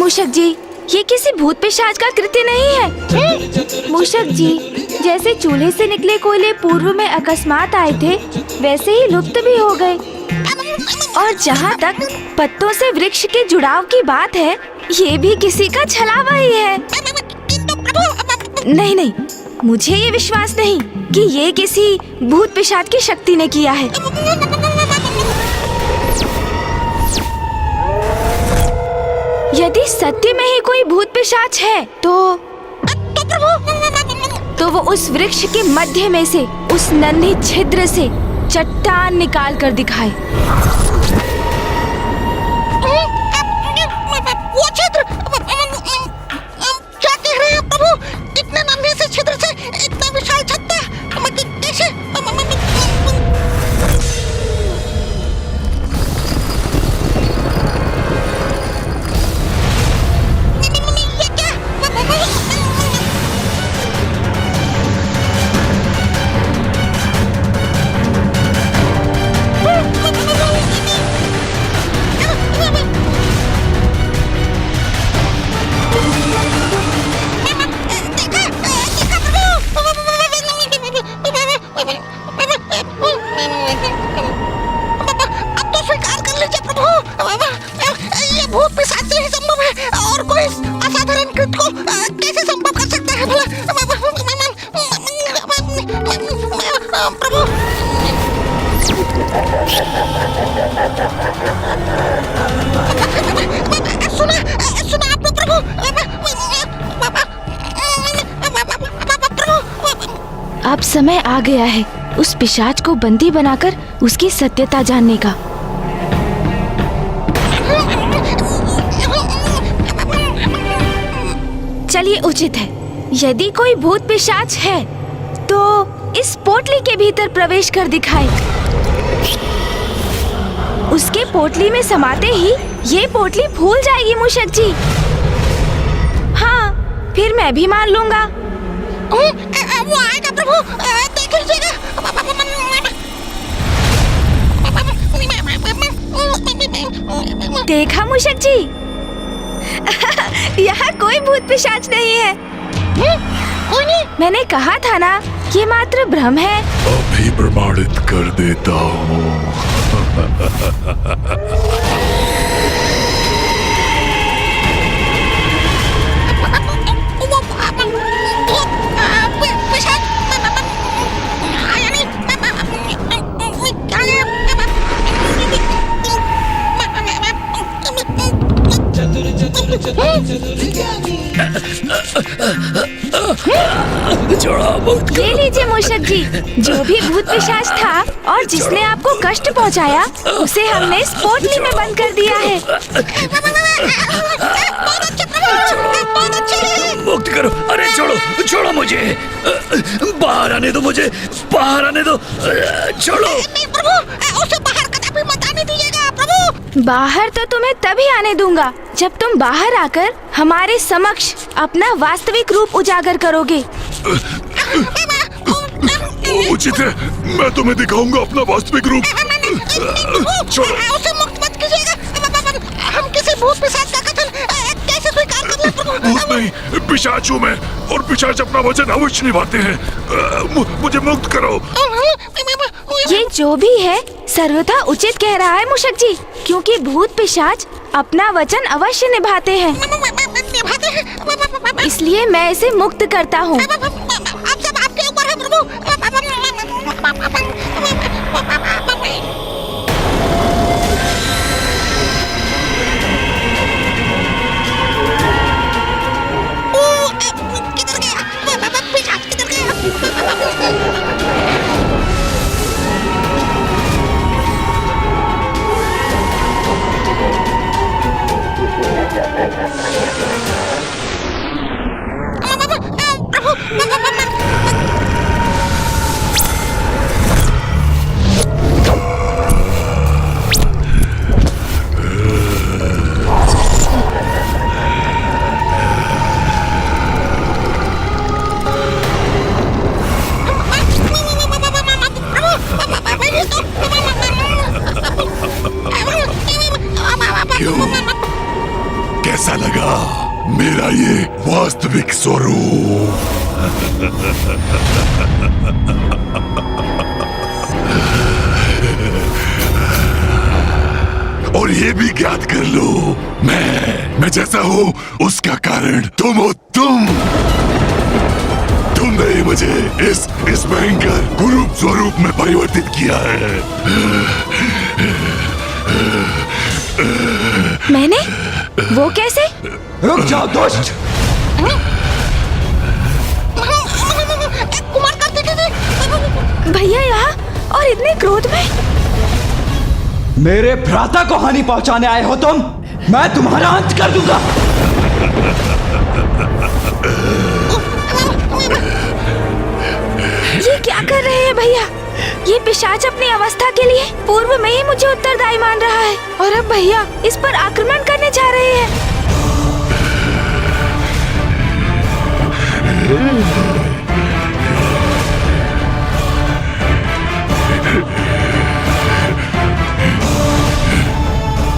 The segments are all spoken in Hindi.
मूषक जी, ये किसी भूत पिशाच का कृत्य नहीं है। मूषक जी, जैसे चूल्हे से निकले कोयले पूर्व में अकस्मात आए थे, वैसे ही लुप्त भी हो गए। और जहाँ तक पत्तों से वृक्ष के जुड़ाव की बात है, ये भी किसी का छलावा ही है। नहीं नहीं, मुझे ये विश्वास नहीं कि ये किसी भूत पिशाच की शक्ति ने किया है। यदि सत्य में ही कोई भूत पिशाच है तो वो उस वृक्ष के मध्य में से, उस नन्हे छिद्र से चट्टान निकाल कर दिखाए। वो छिद्र? क्या कह रहे हैं प्रभु? इतने नन्हे से छिद्र से इतना विशाल छत्ता कैसे? अब समय आ गया है उस पिशाच को बंदी बनाकर उसकी सत्यता जानने का। चलिए, उचित है, यदि कोई भूत पिशाच है तो इस पोटली के भीतर प्रवेश कर दिखाए। उसके पोटली में समाते ही ये पोटली फूल जाएगी मूषक जी। हाँ, फिर मैं भी मान लूंगा। वो आएगा प्रभु, देख लीजिएगा। देखा मूषक जी, यहाँ कोई भूत पिशाच नहीं है। कोई नहीं? मैंने कहा था ना, ये मात्र भ्रम है। अभी प्रमाणित कर देता हूँ। ये लीजिए मूषक जी, जो भी भूत पिशाच था और जिसने आपको कष्ट पहुंचाया, उसे हमने इस पोटली में बंद कर दिया है। मुक्त करो। अरे छोड़ो, छोड़ो मुझे, बाहर आने दो, मुझे बाहर आने दो, छोड़ो। नहीं प्रभु, उसे बाहर कदापि मत आने दीजिएगा प्रभु। बाहर तो तुम्हें तभी आने दूंगा जब तुम बाहर आकर हमारे समक्ष अपना वास्तविक रूप उजागर करोगे। उचित है, मैं तुम्हें दिखाऊंगा अपना वास्तविक रूप। छोड़ो। उसे मुक्त मत कीजिएगा। हम किसी भूत पिशाच का कथन कैसे स्वीकार कर लें प्रभु? भूत नहीं, पिशाच हूँ मैं, और पिशाच अपना वचन अवश्य निभाते हैं। मुझे मुक्त करो। ये जो भी है सर्वथा उचित कह रहा है मूषक जी, क्योंकि भूत पिशाच अपना वचन अवश्य निभाते हैं, इसलिए मैं इसे मुक्त करता हूँ। अब सब आपके ऊपर है प्रभु। किधर गया पिशाच, किधर गया? कैसा लगा? दिखाइए वास्तविक स्वरूप। और ये भी ज्ञात कर लो, मैं जैसा हूँ उसका कारण तुम हो। तुमने ही मुझे इस भयंकर कुरूप स्वरूप में परिवर्तित किया है। मैंने? वो कैसे? रुक जाओ दुष्ट! कुमार कार्तिकेय जी! भैया यहाँ और इतने क्रोध में? मेरे भ्राता को हानि पहुंचाने आए हो तुम? मैं तुम्हारा अंत कर दूंगा। ये क्या कर रहे हैं भैया? ये पिशाच अपनी अवस्था के लिए पूर्व में ही मुझे उत्तरदायी मान रहा है और अब भैया इस पर आक्रमण करने जा रहे हैं।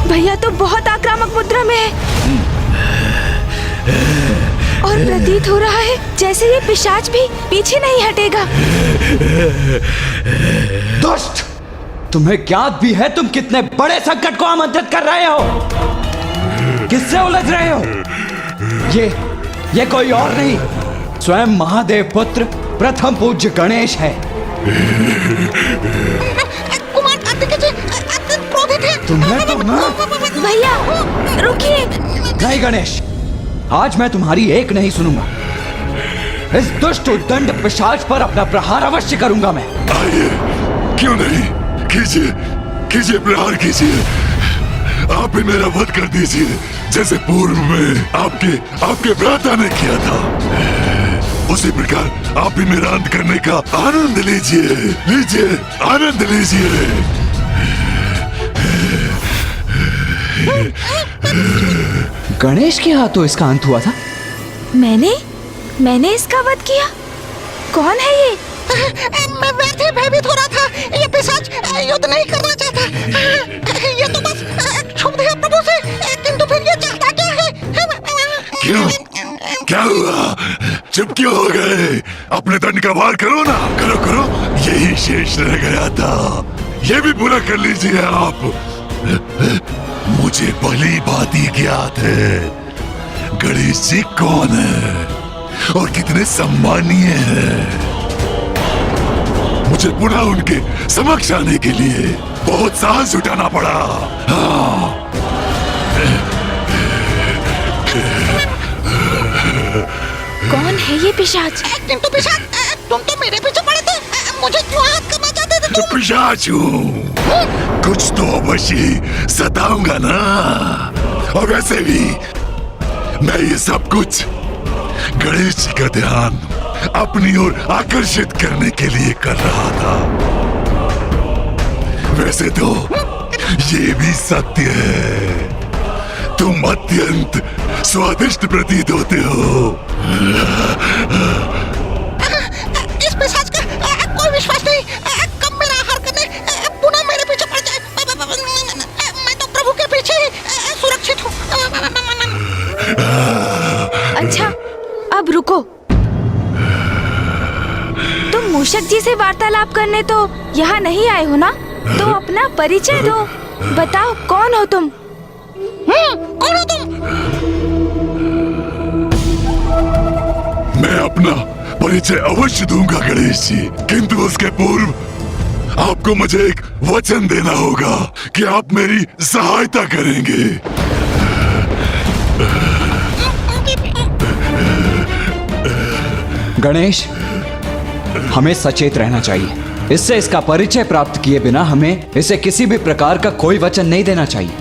भैया तो बहुत आक्रामक मुद्रा में है और प्रतीत हो रहा है जैसे ये पिशाच भी पीछे नहीं हटेगा। दुष्ट! तुम्हें ज्ञात भी है तुम कितने बड़े संकट को आमंत्रित कर रहे हो? किससे उलझ रहे हो? ये कोई और नहीं, स्वयं महादेव पुत्र प्रथम पूज्य गणेश है। कुमार कार्तिकेय जी अत्यंत क्रोधित हैं। तुम्हें तो भैया रुकिए। नहीं गणेश, आज मैं तुम्हारी एक नहीं सुनूंगा। इस दुष्ट उद्दंड पिशाच पर अपना प्रहार अवश्य करूंगा मैं। आइए, क्यों नहीं, कीजिए प्रहार कीजिए। आप भी मेरा वध कर दीजिए जैसे पूर्व में आपके भ्राता ने किया था। उसी प्रकार आप भी मेरा अंत करने का आनंद लीजिए, आनंद लीजिए। गणेश के हाथों इसका अंत हुआ था? मैंने इसका वध किया? कौन है ये? मैं व्यर्थ ही भयभीत हो रहा था। ये पिशाच युद्ध नहीं करना चाहता। ये तो बस क्षुब्ध है प्रभु से, किंतु फिर ये चाहता क्या है? क्यों? क्या हुआ? चुप क्यों हो गए? अपने दंड का वार करो ना, करो। यही शेष रह गया था, ये भी पूरा कर लीजिए आप। मुझे भली भांति ज्ञात है गणेश जी कौन है और कितने सम्मानीय हैं। मुझे पुनः उनके समक्ष आने के लिए बहुत साहस जुटाना पड़ा। हाँ। कौन है ये पिशाच? किंतु पिशाच, तुम तो मेरे पीछे पड़े थे, मुझे क्यों आहत करना चाहते थे तो तुम? पिशाच हूँ, कुछ तो अवश्य सताऊंगा ना। और वैसे भी मैं ये सब कुछ गणेश जी का ध्यान अपनी ओर आकर्षित करने के लिए कर रहा था। वैसे तो ये भी सत्य है, तुम अत्यंत स्वादिष्ट प्रतीत होते हो। इस पिशाच का कोई विश्वास नहीं। कब मेरा आहार करने पुनः मेरे पीछे पड़ जाए। मैं तो प्रभु के पीछे ही सुरक्षित हूँ। अच्छा, अब रुको। तुम मूषक जी से वार्तालाप करने तो यहाँ नहीं आए हो ना? तो अपना परिचय दो, बताओ कौन हो तुम? कौन हो तुम? मैं अपना परिचय अवश्य दूंगा गणेश जी, किंतु उसके पूर्व आपको मुझे एक वचन देना होगा कि आप मेरी सहायता करेंगे। गणेश, हमें सचेत रहना चाहिए। इससे इसका परिचय प्राप्त किए बिना हमें इसे किसी भी प्रकार का कोई वचन नहीं देना चाहिए।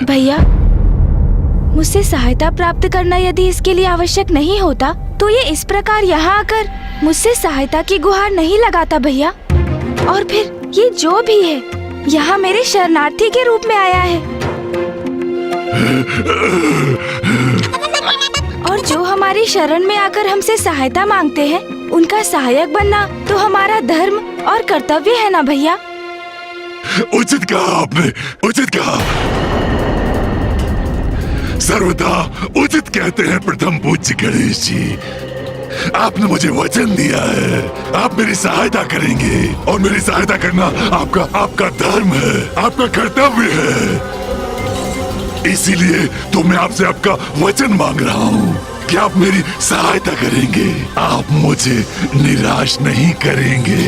भैया, मुझसे सहायता प्राप्त करना यदि इसके लिए आवश्यक नहीं होता तो ये इस प्रकार यहाँ आकर मुझसे सहायता की गुहार नहीं लगाता भैया। और फिर ये जो भी है यहाँ मेरे शरणार्थी के रूप में आया है, और जो हमारी शरण में आकर हमसे सहायता मांगते हैं उनका सहायक बनना तो हमारा धर्म और कर्तव्य है ना भैया। उचित कहा आपने, उचित कहा। सर्वथा उचित कहते हैं प्रथम पूज्य गणेश जी। आपने मुझे वचन दिया है, आप मेरी सहायता करेंगे और मेरी सहायता करना आपका धर्म है, आपका कर्तव्य है। इसीलिए तो मैं आपसे आपका वचन मांग रहा हूँ कि आप मेरी सहायता करेंगे, आप मुझे निराश नहीं करेंगे।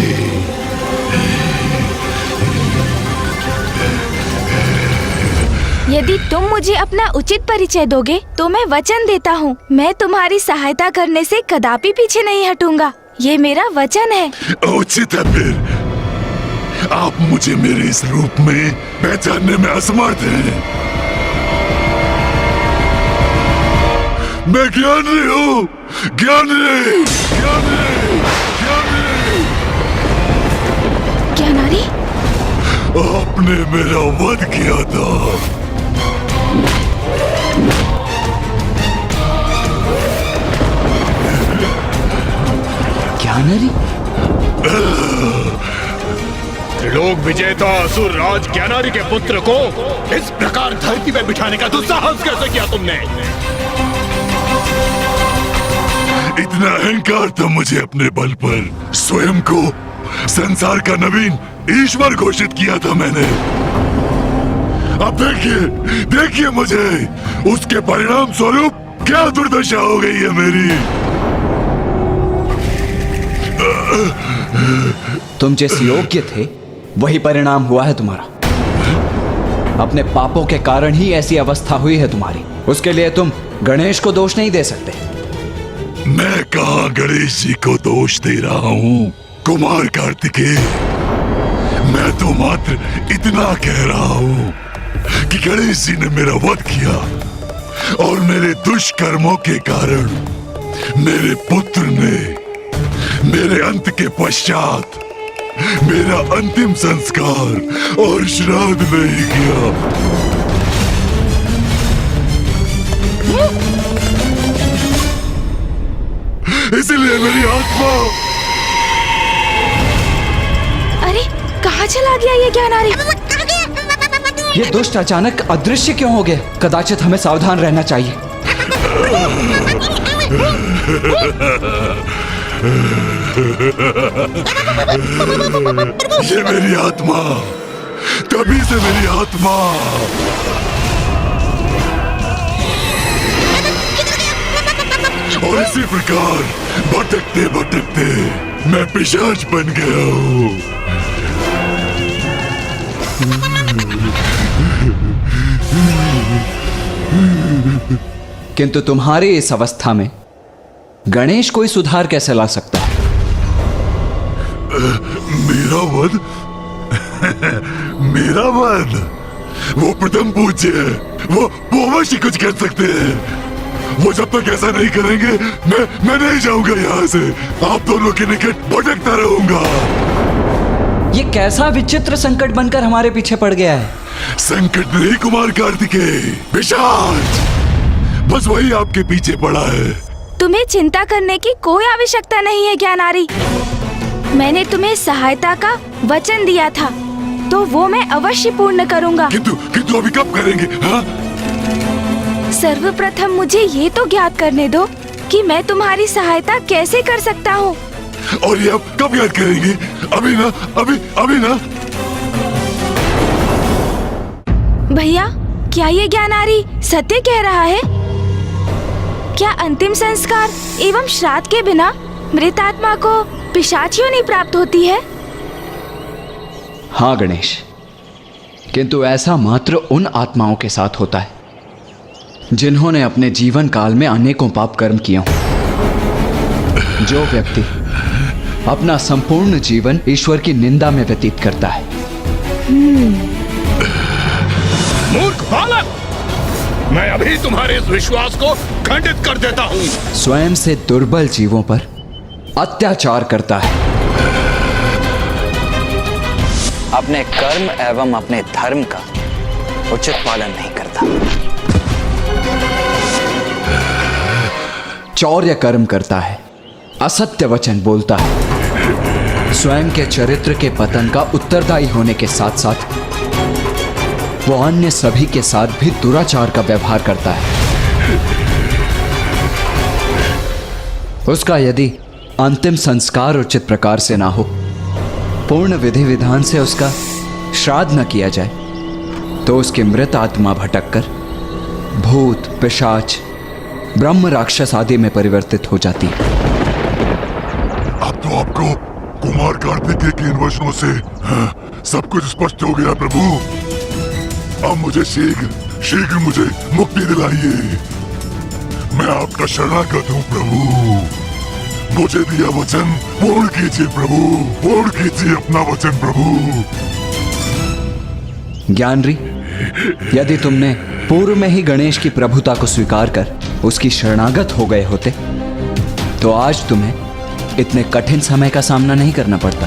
यदि तुम मुझे अपना उचित परिचय दोगे तो मैं वचन देता हूँ, मैं तुम्हारी सहायता करने से कदापि पीछे नहीं हटूंगा। ये मेरा वचन है। उचित है फिर। आप मुझे मेरे इस रूप में पहचानने में असमर्थ हैं। मैं ज्ञानी हूँ, ज्ञानी, ज्ञानी, ज्ञानी। ज्ञानारी? आपने मेरा वध किया था। ज्ञानारी? त्रिलोक विजेता असुर राज ज्ञानारी के पुत्र को इस प्रकार धरती पे बिठाने का दुस्साहस कैसे किया तुमने? इतना अहंकार था मुझे अपने बल पर। स्वयं को संसार का नवीन ईश्वर घोषित किया था मैंने। अब देखिए, देखिए मुझे, उसके परिणाम स्वरूप क्या दुर्दशा हो गई है मेरी। तुम जिस योग्य थे वही परिणाम हुआ है तुम्हारा। अपने पापों के कारण ही ऐसी अवस्था हुई है तुम्हारी। उसके लिए तुम गणेश को दोष नहीं दे सकते। मैं कहाँ गणेश जी को दोष दे रहा हूँ कुमार कार्तिकेय। मैं तो मात्र इतना कह रहा हूँ कि गणेश जी ने मेरा वध किया और मेरे दुष्कर्मों के कारण मेरे पुत्र ने मेरे अंत के पश्चात मेरा अंतिम संस्कार और श्राद्ध नहीं किया। इसलिए मेरी आत्मा। अरे कहाँ चला गया ये ज्ञानारी? ये दुष्ट अचानक अदृश्य क्यों हो गए? कदाचित हमें सावधान रहना चाहिए। ये मेरी आत्मा, तभी से मेरी आत्मा। और इसी प्रकार भटकते भटकते मैं पिशाच बन गया हूँ। किंतु तुम्हारी इस अवस्था में गणेश कोई सुधार कैसे ला सकता है? मेरा वध? मेरा वध? वो प्रथम पूज्य है, वो अवश्य कुछ कर सकते हैं। वो जब तक ऐसा नहीं करेंगे मैं नहीं जाऊंगा यहाँ से। आप दोनों के निकट भटकता रहूंगा। ये कैसा विचित्र संकट बनकर हमारे पीछे पड़ गया है? संकट नहीं कुमार कार्तिकेय, पिशाच, बस वही आपके पीछे पड़ा है। तुम्हें चिंता करने की कोई आवश्यकता नहीं है ज्ञानारी। मैंने तुम्हें सहायता का वचन दिया था तो वो मैं अवश्य पूर्ण करूंगा। किंतु अभी कब करेंगे? हाँ? सर्वप्रथम मुझे ये तो ज्ञात करने दो कि मैं तुम्हारी सहायता कैसे कर सकता हूँ। और ये आप कब याद करेंगे? अभी ना, अभी ना। भैया, क्या ये ज्ञानारी सत्य कह रहा है? क्या अंतिम संस्कार एवं श्राद्ध के बिना मृत आत्मा को पिशाच योनि प्राप्त होती है? हाँ गणेश, किंतु ऐसा मात्र उन आत्माओं के साथ होता है जिन्होंने अपने जीवन काल में अनेकों पाप कर्म किए हों। जो व्यक्ति अपना संपूर्ण जीवन ईश्वर की निंदा में व्यतीत करता है। मूर्ख बालक, मैं अभी तुम्हारे इस विश्वास को खंडित कर देता हूँ। स्वयं से दुर्बल जीवों पर अत्याचार करता है, अपने कर्म एवं अपने धर्म का उचित पालन नहीं करता, चौर्य कर्म करता है, असत्य वचन बोलता है, स्वयं के चरित्र के पतन का उत्तरदायी होने के साथ साथ वो अन्य सभी के साथ भी दुराचार का व्यवहार करता है। उसका यदि अंतिम संस्कार उचित प्रकार से ना हो, पूर्ण विधि विधान से उसका श्राद्ध न किया जाए, तो उसकी मृत आत्मा भटककर भूत, पिशाच, ब्रह्म, राक्षस आदि में परिवर्तित हो जाती है। अब तो आपको कुमार कार्तिकेय के इन वचनों से सब कुछ स्पष्ट हो गया प्रभु। अब मुझे शीघ्र मुझे मुक्ति दिलाइए। मैं आपका शरणागत हूँ प्रभु। मुझे दिया वचन पूर्ण कीजिए प्रभु, पूर्ण कीजिए अपना वचन प्रभु। ज्ञानरी, यदि तुमने पूर्व में ही गणेश की प्रभुता को स्वीकार कर उसकी शरणागत हो गए होते, तो आज तुम्हें इतने कठिन समय का सामना नहीं करना पड़ता।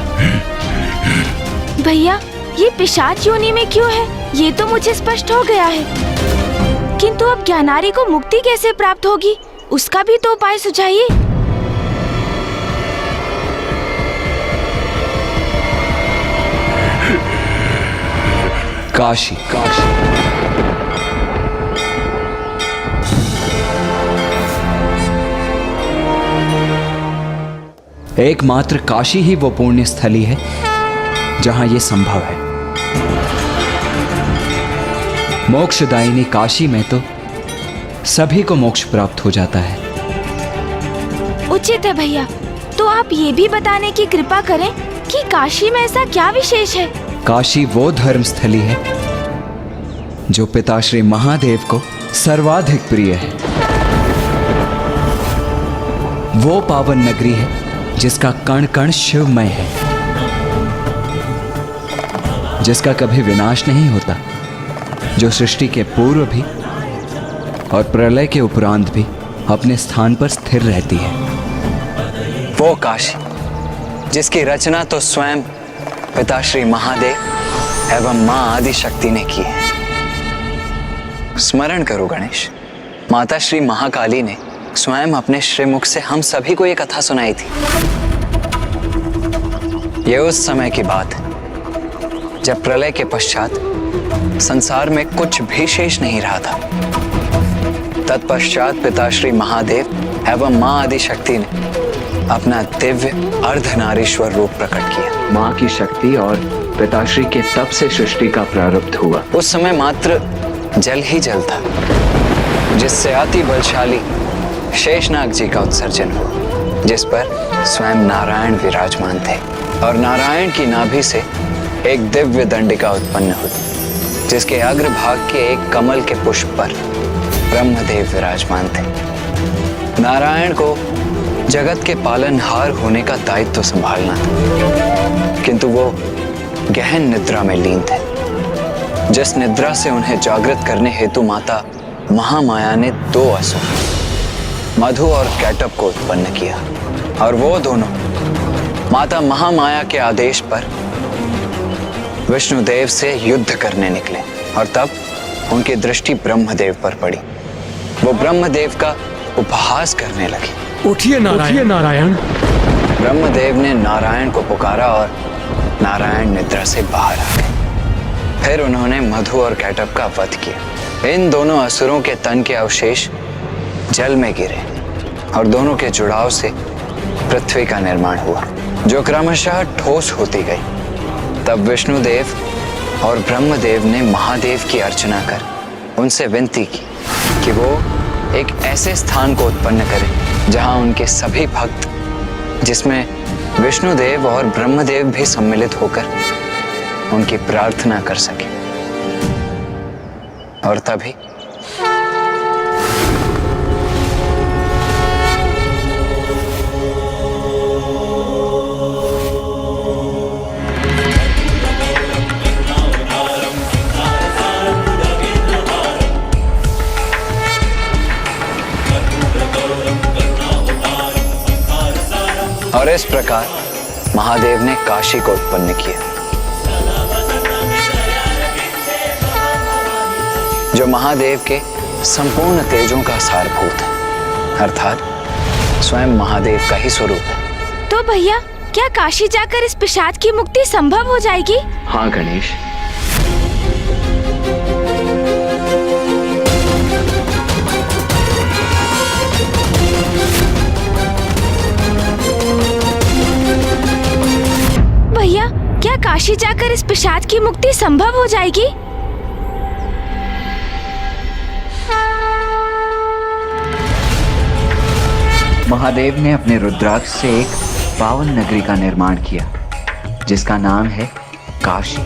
भैया, ये पिशाच योनि में क्यों है, ये तो मुझे स्पष्ट हो गया है। किंतु अब ज्ञानारी को मुक्ति कैसे प्राप्त होगी, उसका भी तो उपाय सुझाइए। काशी, काशी। एकमात्र काशी ही वो पुण्य स्थली है जहां ये संभव है। मोक्षदायिनी काशी में तो सभी को मोक्ष प्राप्त हो जाता है। उचित है भैया, तो आप ये भी बताने की कृपा करें कि काशी में ऐसा क्या विशेष है। काशी वो धर्म स्थली है जो पिता श्री महादेव को सर्वाधिक प्रिय है। वो पावन नगरी है जिसका कण कण शिवमय है, जिसका कभी विनाश नहीं होता, जो सृष्टि के पूर्व भी और प्रलय के उपरांत भी अपने स्थान पर स्थिर रहती है। वो काशी जिसकी रचना तो स्वयं पिता श्री महादेव एवं मां आदि शक्ति ने की है। स्मरण करो गणेश, माता श्री महाकाली ने स्वयं अपने श्रीमुख से हम सभी को ये कथा सुनाई थी। ये उस समय की बात है जब प्रलय के पश्चात संसार में कुछ भी शेष नहीं रहा था। तत्पश्चात पिता श्री महादेव एवं मां आदि शक्ति ने अपना दिव्य अर्धनारीश्वर रूप प्रकट किया। मां की शक्ति और पिताश्री के तप से सृष्टि का प्रारब्ध हुआ। उस समय मात्र जल ही जल था, जिससे अति बलशाली शेषनाग जी का उत्सर्जन हुआ, जिस पर स्वयं नारायण विराजमान थे। और नारायण की नाभि से एक दिव्य दंडिका उत्पन्न हुई, जिसके अग्रभाग के एक कमल के पुष्प पर ब्रह्मदेव विराजमान थे। नारायण को जगत के पालनहार होने का दायित्व संभालना था, किंतु वो गहन निद्रा में लीन थे। जिस निद्रा से उन्हें जागृत करने हेतु माता महामाया ने दो असुर मधु और कैटब को उत्पन्न किया, और वो दोनों माता महामाया के आदेश पर विष्णुदेव से युद्ध करने निकले। और तब उनकी दृष्टि ब्रह्मदेव पर पड़ी। वो ब्रह्मदेव का उपहास करने लगे। उठिए नारायण। ब्रह्मदेव ने नारायण को पुकारा और नारायण निद्रा से बाहर आ गए। फिर उन्होंने मधु और कैटब का वध किया। इन दोनों असुरों के तन के अवशेष जल में गिरे और दोनों के जुड़ाव से पृथ्वी का निर्माण हुआ, जो क्रमशः ठोस होती गई। तब विष्णुदेव और ब्रह्मदेव ने महादेव की अर्चना कर उनसे विनती की कि वो एक ऐसे स्थान को उत्पन्न करें जहां उनके सभी भक्त, जिसमें विष्णुदेव और ब्रह्मदेव भी सम्मिलित होकर उनकी प्रार्थना कर सके। और तभी और इस प्रकार महादेव ने काशी को उत्पन्न किया, जो महादेव के संपूर्ण तेजों का सारभूत है, अर्थात स्वयं महादेव का ही स्वरूप है। तो भैया, क्या काशी जाकर इस पिशाच की मुक्ति संभव हो जाएगी? हाँ गणेश, भैया, क्या काशी जाकर इस पिशाच की मुक्ति संभव हो जाएगी? महादेव ने अपने रुद्राक्ष से एक पावन नगरी का निर्माण किया जिसका नाम है काशी।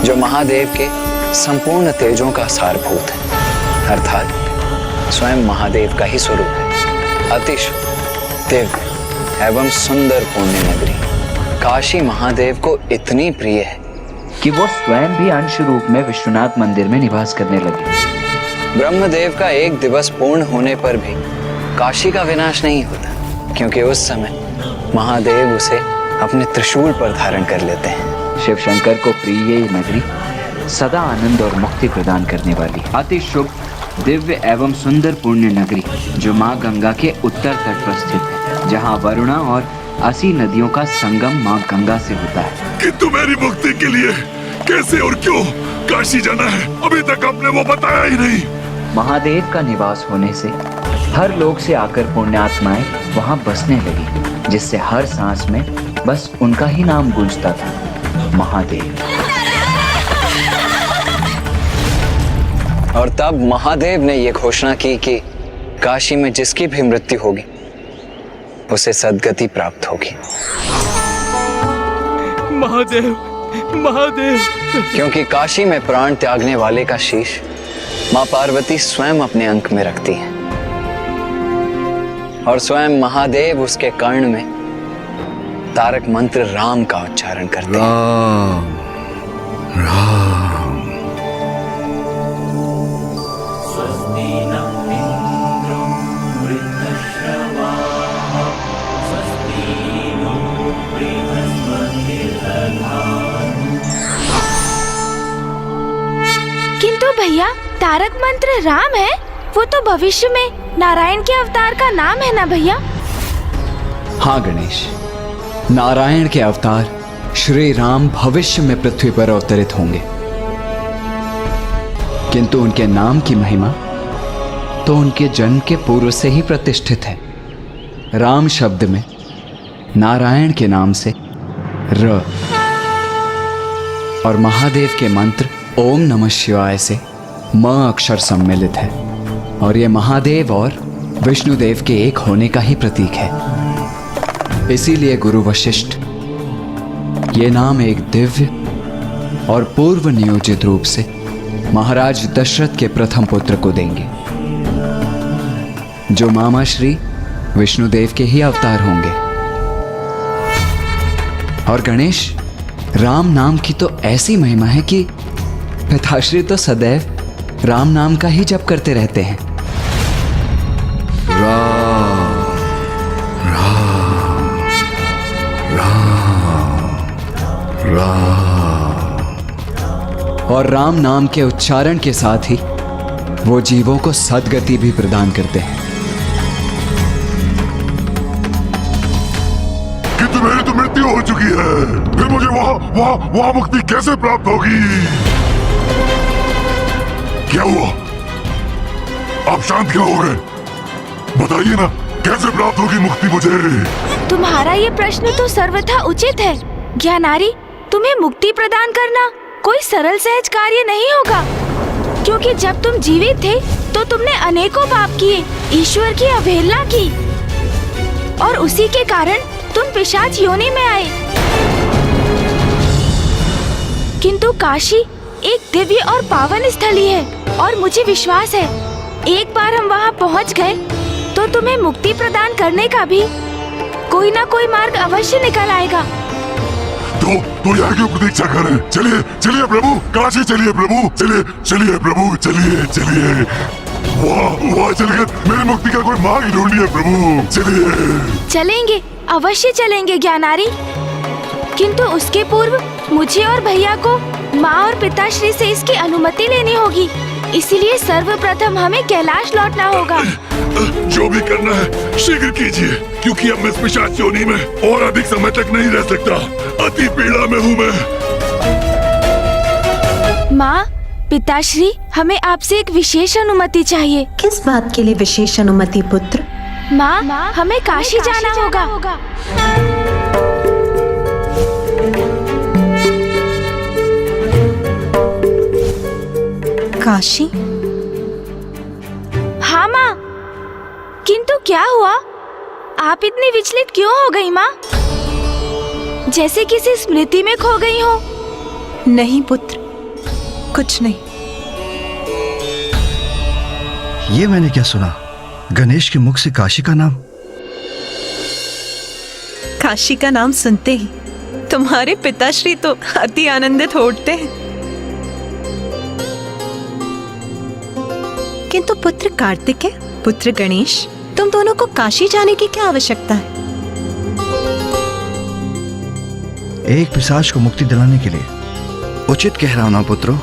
जो महादेव के संपूर्ण तेजों का सारभूत है, अर्थात स्वयं महादेव का ही स्वरूप है। अति शुद्ध, दिव्य एवं सुंदर पुण्य नगरी काशी महादेव को इतनी प्रिय है कि वो स्वयं भी अंश रूप में विश्वनाथ मंदिर में निवास करने लगे। ब्रह्मदेव का एक दिवस पूर्ण होने पर भी काशी का विनाश नहीं होता, क्योंकि उस समय महादेव उसे अपने त्रिशूल पर धारण कर लेते हैं। शिव शंकर को प्रिय ये नगरी सदा आनंद और मुक्ति प्रदान करने वाली अति शुभ, दिव्य एवं सुंदर पुण्य नगरी जो माँ गंगा के उत्तर तट पर स्थित है, जहाँ वरुणा और 80 नदियों का संगम माँ गंगा से होता है। किंतु मेरी मुक्ति के लिए कैसे और क्यों काशी जाना है, अभी तक आपने वो बताया ही नहीं। महादेव का निवास होने से हर लोक से आकर पुण्यात्माएं वहाँ बसने लगी, जिससे हर सांस में बस उनका ही नाम गूंजता था, महादेव। और तब महादेव ने यह घोषणा की कि काशी में जिसकी भी मृत्यु होगी उसे सद्गति प्राप्त होगी। महादेव, महादेव। क्योंकि काशी में प्राण त्यागने वाले का शीश मां पार्वती स्वयं अपने अंक में रखती है और स्वयं महादेव उसके कर्ण में तारक मंत्र राम का उच्चारण करते हैं। राम राम। किंतु भैया, तारक मंत्र राम है, वो तो भविष्य में नारायण के अवतार का नाम है ना भैया? हाँ गणेश, नारायण के अवतार श्री राम भविष्य में पृथ्वी पर अवतरित होंगे, किंतु उनके नाम की महिमा तो उनके जन्म के पूर्व से ही प्रतिष्ठित है। राम शब्द में नारायण के नाम से र और महादेव के मंत्र ओम नमः शिवाय से म अक्षर सम्मिलित है, और ये महादेव और विष्णुदेव के एक होने का ही प्रतीक है। इसीलिए गुरु वशिष्ठ ये नाम एक दिव्य और पूर्व नियोजित रूप से महाराज दशरथ के प्रथम पुत्र को देंगे, जो मामा श्री विष्णुदेव के ही अवतार होंगे। और गणेश, राम नाम की तो ऐसी महिमा है कि पिताश्री तो सदैव राम नाम का ही जप करते रहते हैं। राम राम राम राम। और राम नाम के उच्चारण के साथ ही वो जीवों को सद्गति भी प्रदान करते हैं। किंतु मेरी तो मृत्यु हो चुकी है, फिर मुझे वहाँ मुक्ति कैसे प्राप्त होगी? क्या हुआ? आप शांत क्यों हो गए? बताइए ना, कैसे प्राप्त होगी मुक्ति मुझे? तुम्हारा ये प्रश्न तो सर्वथा उचित है ज्ञानारी। तुम्हें मुक्ति प्रदान करना कोई सरल सहज कार्य नहीं होगा, क्योंकि जब तुम जीवित थे तो तुमने अनेकों पाप किए, ईश्वर की अवहेलना की, और उसी के कारण तुम पिशाच योनि में आए। किंतु काशी एक दिव्य और पावन स्थली है, और मुझे विश्वास है एक बार हम वहाँ पहुँच गए तो तुम्हें मुक्ति प्रदान करने का भी कोई ना कोई मार्ग अवश्य निकल आएगा। तो यहाँ क्यों प्रतीक्षा करें? चलिए चलिए प्रभु, काशी चलिए प्रभु, चलिए चलिए प्रभु, चलिए चलिए। वहाँ चलकर मेरी मुक्ति का कोई मार्ग ढूंढिए प्रभु। चलिए। चलेंगे, अवश्य चलेंगे ज्ञानारी। किंतु उसके पूर्व मुझे और भैया को माँ और पिताश्री से इसकी अनुमति लेनी होगी। इसलिए सर्वप्रथम हमें कैलाश लौटना होगा। जो भी करना है शीघ्र कीजिए, क्योंकि अब मैं इस पिशाच योनि में और अधिक समय तक नहीं रह सकता। अति पीड़ा में हूँ मैं। माँ, पिताश्री, हमें आपसे एक विशेष अनुमति चाहिए। किस बात के लिए विशेष अनुमति पुत्र? माँ, हमें काशी जाना होगा। काशी? हाँ माँ, किंतु क्या हुआ? आप इतनी विचलित क्यों हो गई माँ? जैसे किसी स्मृति में खो गई हो। नहीं पुत्र, कुछ नहीं। ये मैंने क्या सुना? गणेश के मुख से काशी का नाम। काशी का नाम सुनते ही तुम्हारे पिताश्री तो अति आनंदित हो उठते हैं। किंतु पुत्र कार्तिकेय, पुत्र गणेश, तुम दोनों को काशी जाने की क्या आवश्यकता है? एक पिशाच को मुक्ति दिलाने के लिए। उचित कह रहा हूं ना पुत्रों?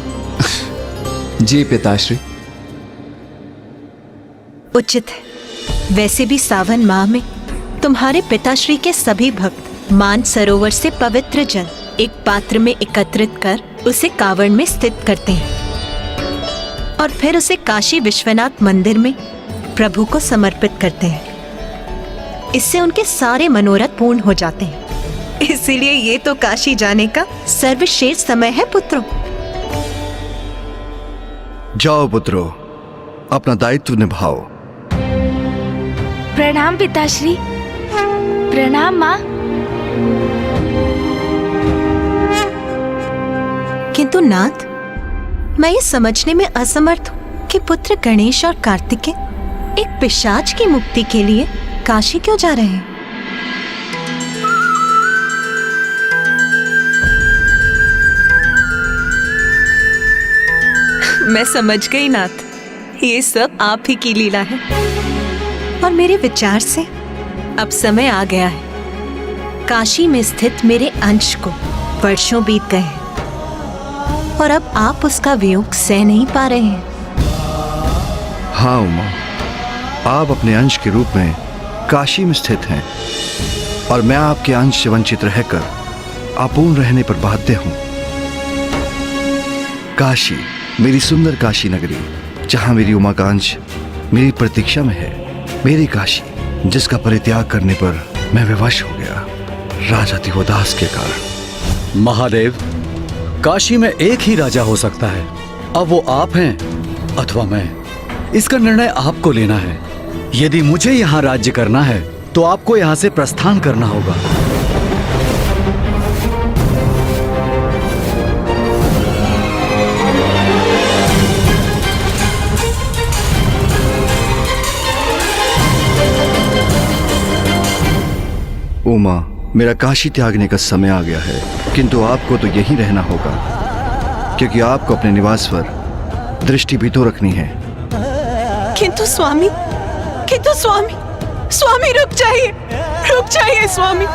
जी पिताश्री। उचित है। वैसे भी सावन माह में तुम्हारे पिताश्री के सभी भक्त मान सरोवर से पवित्र जल एक पात्र में एकत्रित कर उसे कांवड़ में स्थित करते हैं और फिर उसे काशी विश्वनाथ मंदिर में प्रभु को समर्पित करते हैं। इससे उनके सारे मनोरथ पूर्ण हो जाते हैं। इसीलिए ये तो काशी जाने का सर्वश्रेष्ठ समय है पुत्रों। जाओ पुत्रों, अपना दायित्व निभाओ। प्रणाम पिताश्री। प्रणाम माँ। किंतु नाथ, मैं ये समझने में असमर्थ हूँ कि पुत्र गणेश और कार्तिकेय एक पिशाच की मुक्ति के लिए काशी क्यों जा रहे हैं? मैं समझ गई नाथ, ये सब आप ही की लीला है। और मेरे विचार से अब समय आ गया है। काशी में स्थित मेरे अंश को वर्षों बीत गए हैं और अब आप उसका वियोग सह नहीं पा रहे हैं। हाँ उमा, आप अपने अंश के रूप में काशी में स्थित हैं और मैं आपके अंश से वंचित रहकर अपूर्ण रहने पर बाध्य हूं। काशी, मेरी सुंदर काशी नगरी, जहां मेरी उमा का अंश मेरी प्रतीक्षा में है। मेरी काशी, जिसका परित्याग करने पर मैं विवश हो गया राजा दिवोदास के कारण। महादेव, काशी में एक ही राजा हो सकता है। अब वो आप हैं अथवा मैं। इसका निर्णय आपको लेना है। यदि मुझे यहाँ राज्य करना है तो आपको यहाँ से प्रस्थान करना होगा। उमा, मेरा काशी त्यागने का समय आ गया है, किंतु आपको तो यहीं रहना होगा, क्योंकि आपको अपने निवास पर दृष्टि भी तो रखनी है। किंतु स्वामी, स्वामी रुक जाइए स्वामी।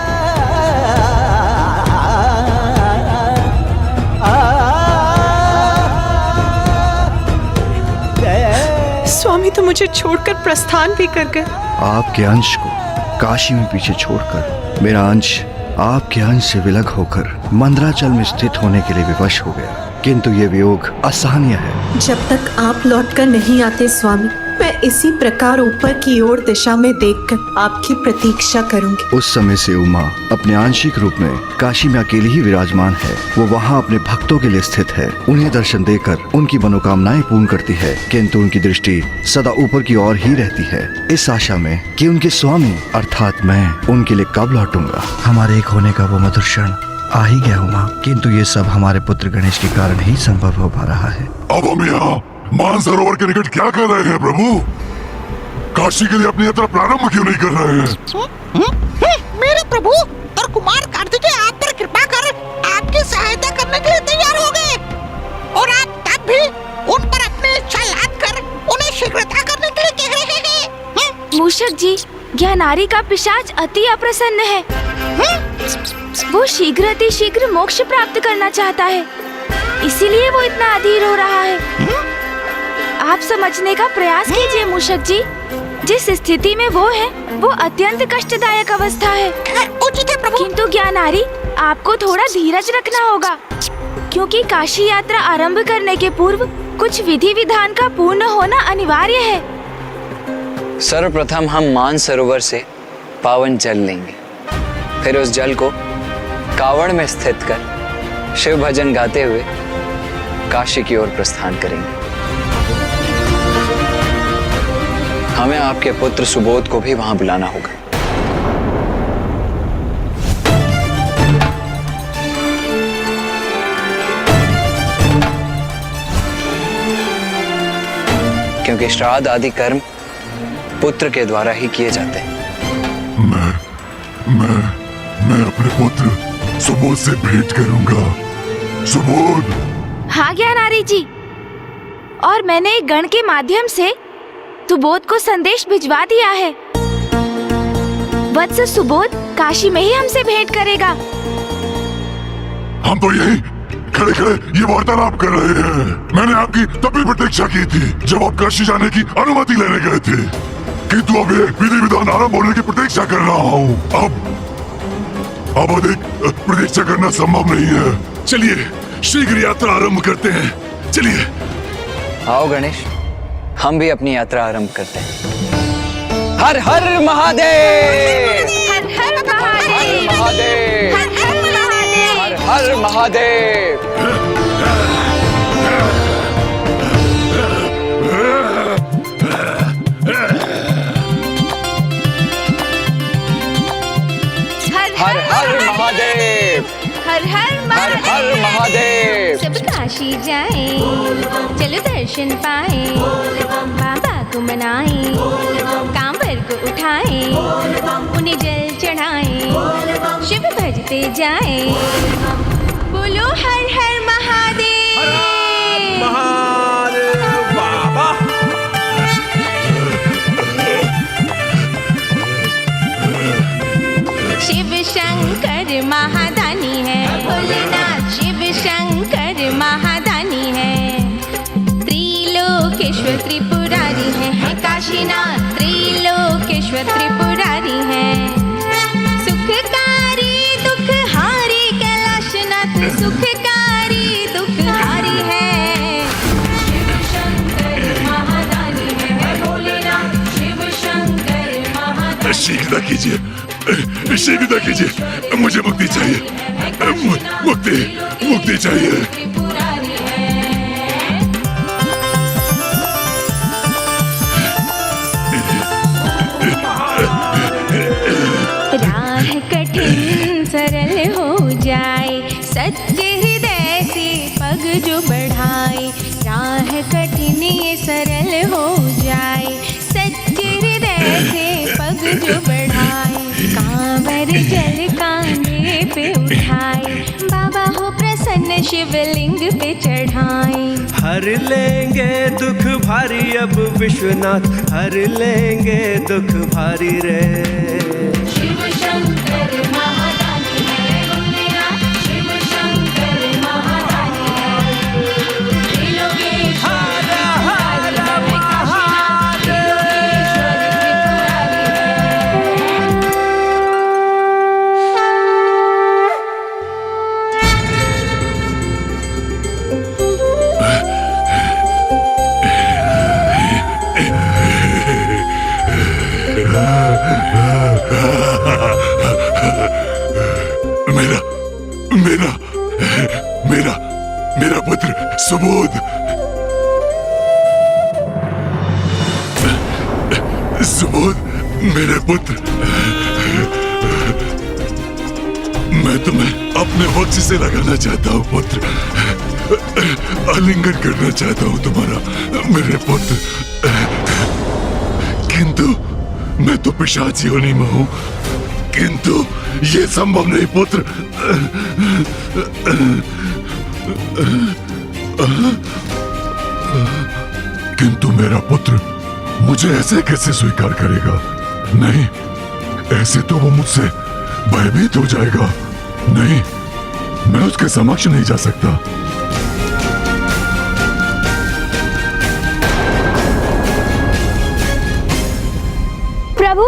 स्वामी तो मुझे छोड़कर प्रस्थान भी कर गए। आपके अंश को काशी में पीछे छोड़कर मेरा अंश आपके अंश से विलग होकर मंदराचल में स्थित होने के लिए विवश हो गया, किंतु ये वियोग असहनीय है। जब तक आप लौटकर नहीं आते स्वामी, मैं इसी प्रकार ऊपर की ओर दिशा में देखकर आपकी प्रतीक्षा करूंगी। उस समय से उमा अपने आंशिक रूप में काशी में अकेली ही विराजमान है। वो वहाँ अपने भक्तों के लिए स्थित है, उन्हें दर्शन देकर उनकी मनोकामनाएं पूर्ण करती है, किंतु उनकी दृष्टि सदा ऊपर की ओर ही रहती है, इस आशा में कि उनके स्वामी अर्थात मैं उनके लिए कब लौटूंगा। हमारे एक होने का वो मधुर क्षण आ ही गया उमा, किंतु ये सब हमारे पुत्र गणेश के कारण ही संभव हो पा रहा है। अब हम यहाँ मानसरोवर के निकट क्या कर रहे हैं प्रभु? काशी के लिए अपनी यात्रा प्रारंभ क्यों नहीं कर रहे हैं? मेरे प्रभु और कुमार कार्तिकेय आप पर कृपा कर आपकी सहायता करने के लिए तैयार हो गए, और आप तब भी उन पर अपनी इच्छा लाद कर उन्हें शीघ्रता कर मूषक जी, ज्ञानारी का पिशाच अति अप्रसन्न है। वो शीघ्र अति शीघ्र मोक्ष प्राप्त करना चाहता है, इसीलिए वो इतना अधीर हो रहा है। आप समझने का प्रयास कीजिए मूषक जी। जिस स्थिति में वो है, वो अत्यंत कष्टदायक अवस्था है। उचित है प्रभु। किंतु ज्ञानारी, आपको थोड़ा धीरज रखना होगा, क्योंकि काशी यात्रा आरंभ करने के पूर्व कुछ विधि विधान का पूर्ण होना अनिवार्य है। सर्वप्रथम हम मानसरोवर से पावन जल लेंगे, फिर उस जल को कावड़ में स्थित कर शिव भजन गाते हुए काशी की ओर प्रस्थान करेंगे। हमें आपके पुत्र सुबोध को भी वहां बुलाना होगा। क्योंकि श्राद्ध आदि कर्म पुत्र के द्वारा ही किए जाते हैं। मैं अपने पुत्र सुबोध से भेंट करूंगा। सुबोध। हाँ ज्ञानारी जी, और मैंने एक गण के माध्यम से सुबोध को संदेश भिजवा दिया है। वत्स सुबोध काशी में ही हमसे भेंट करेगा। हम तो यही खड़े खड़े ये वार्तालाप कर रहे हैं। मैंने आपकी तभी प्रतीक्षा की थी जब आप काशी जाने की अनुमति लेने गए थे, किंतु अब ये विधि विधान आरंभ होने की प्रतीक्षा कर रहा हूँ। अब अधिक प्रतीक्षा करना संभव नहीं है। चलिए शीघ्र यात्रा आरंभ करते हैं। चलिए। आओ गणेश, हम भी अपनी यात्रा आरंभ करते हैं। हर हर महादेव। हर हर महादेव। महादेव। हर हर महादेव। हर हर महादेव। हर हर महादेव। हर हर हर हर महादेव। सब काशी जाए, चलो दर्शन पाए, बाबा को मनाए, कांवर को उठाए, उन्हें जल चढ़ाए, शिव भजते जाए। बोलो हर हर महादेव। बाबा। शिव शंकर महादानी है, भोलेनाथ शिव शंकर महादानी है। त्रिलोकेश्वर त्रिपुरारी है काशीनाथ, त्रिलोकेश्वर त्रिपुरारी है। सुखकारी दुखहारी कैलाशनाथ, सुखकारी दुखहारी है। शिव शंकर महादानी है, भोलेनाथ शिव शंकर महादानी। शीघ्रता कीजिए, शीघ्रता कीजिए। मुझे मुक्ति चाहिए। मुक्ति चाहिए। राह कठिन सरल हो जाए, सच्चे हृदय से पग जो बढ़ाए। राह कठिन ये सरल हो जाए, सच्चे हृदय से पग जो बढ़ाए। कांवर जल कांधे पे उठाए, बाबा हो प्रसन्न शिवलिंग पे चढ़ाए। हर लेंगे दुख भारी अब विश्वनाथ, हर लेंगे दुख भारी रे। शिव शंकर महादानी है, भोलेनाथ शिव शंकर महादानी है। त्रिलोकेश्वर मेरा पुत्र सुबोध। सुबोध मेरे पुत्र, मैं तुम्हें अपने वक्ष से लगाना चाहता हूँ पुत्र। आलिंगन करना चाहता हूँ तुम्हारा मेरे पुत्र। किंतु मैं तो पिशाची योनि में हूँ, किंतु ये संभव नहीं पुत्र। किंतु मेरा पुत्र मुझे ऐसे कैसे स्वीकार करेगा? नहीं, ऐसे तो वो मुझसे भयभीत हो जाएगा। नहीं, मैं उसके समक्ष नहीं जा सकता। प्रभु,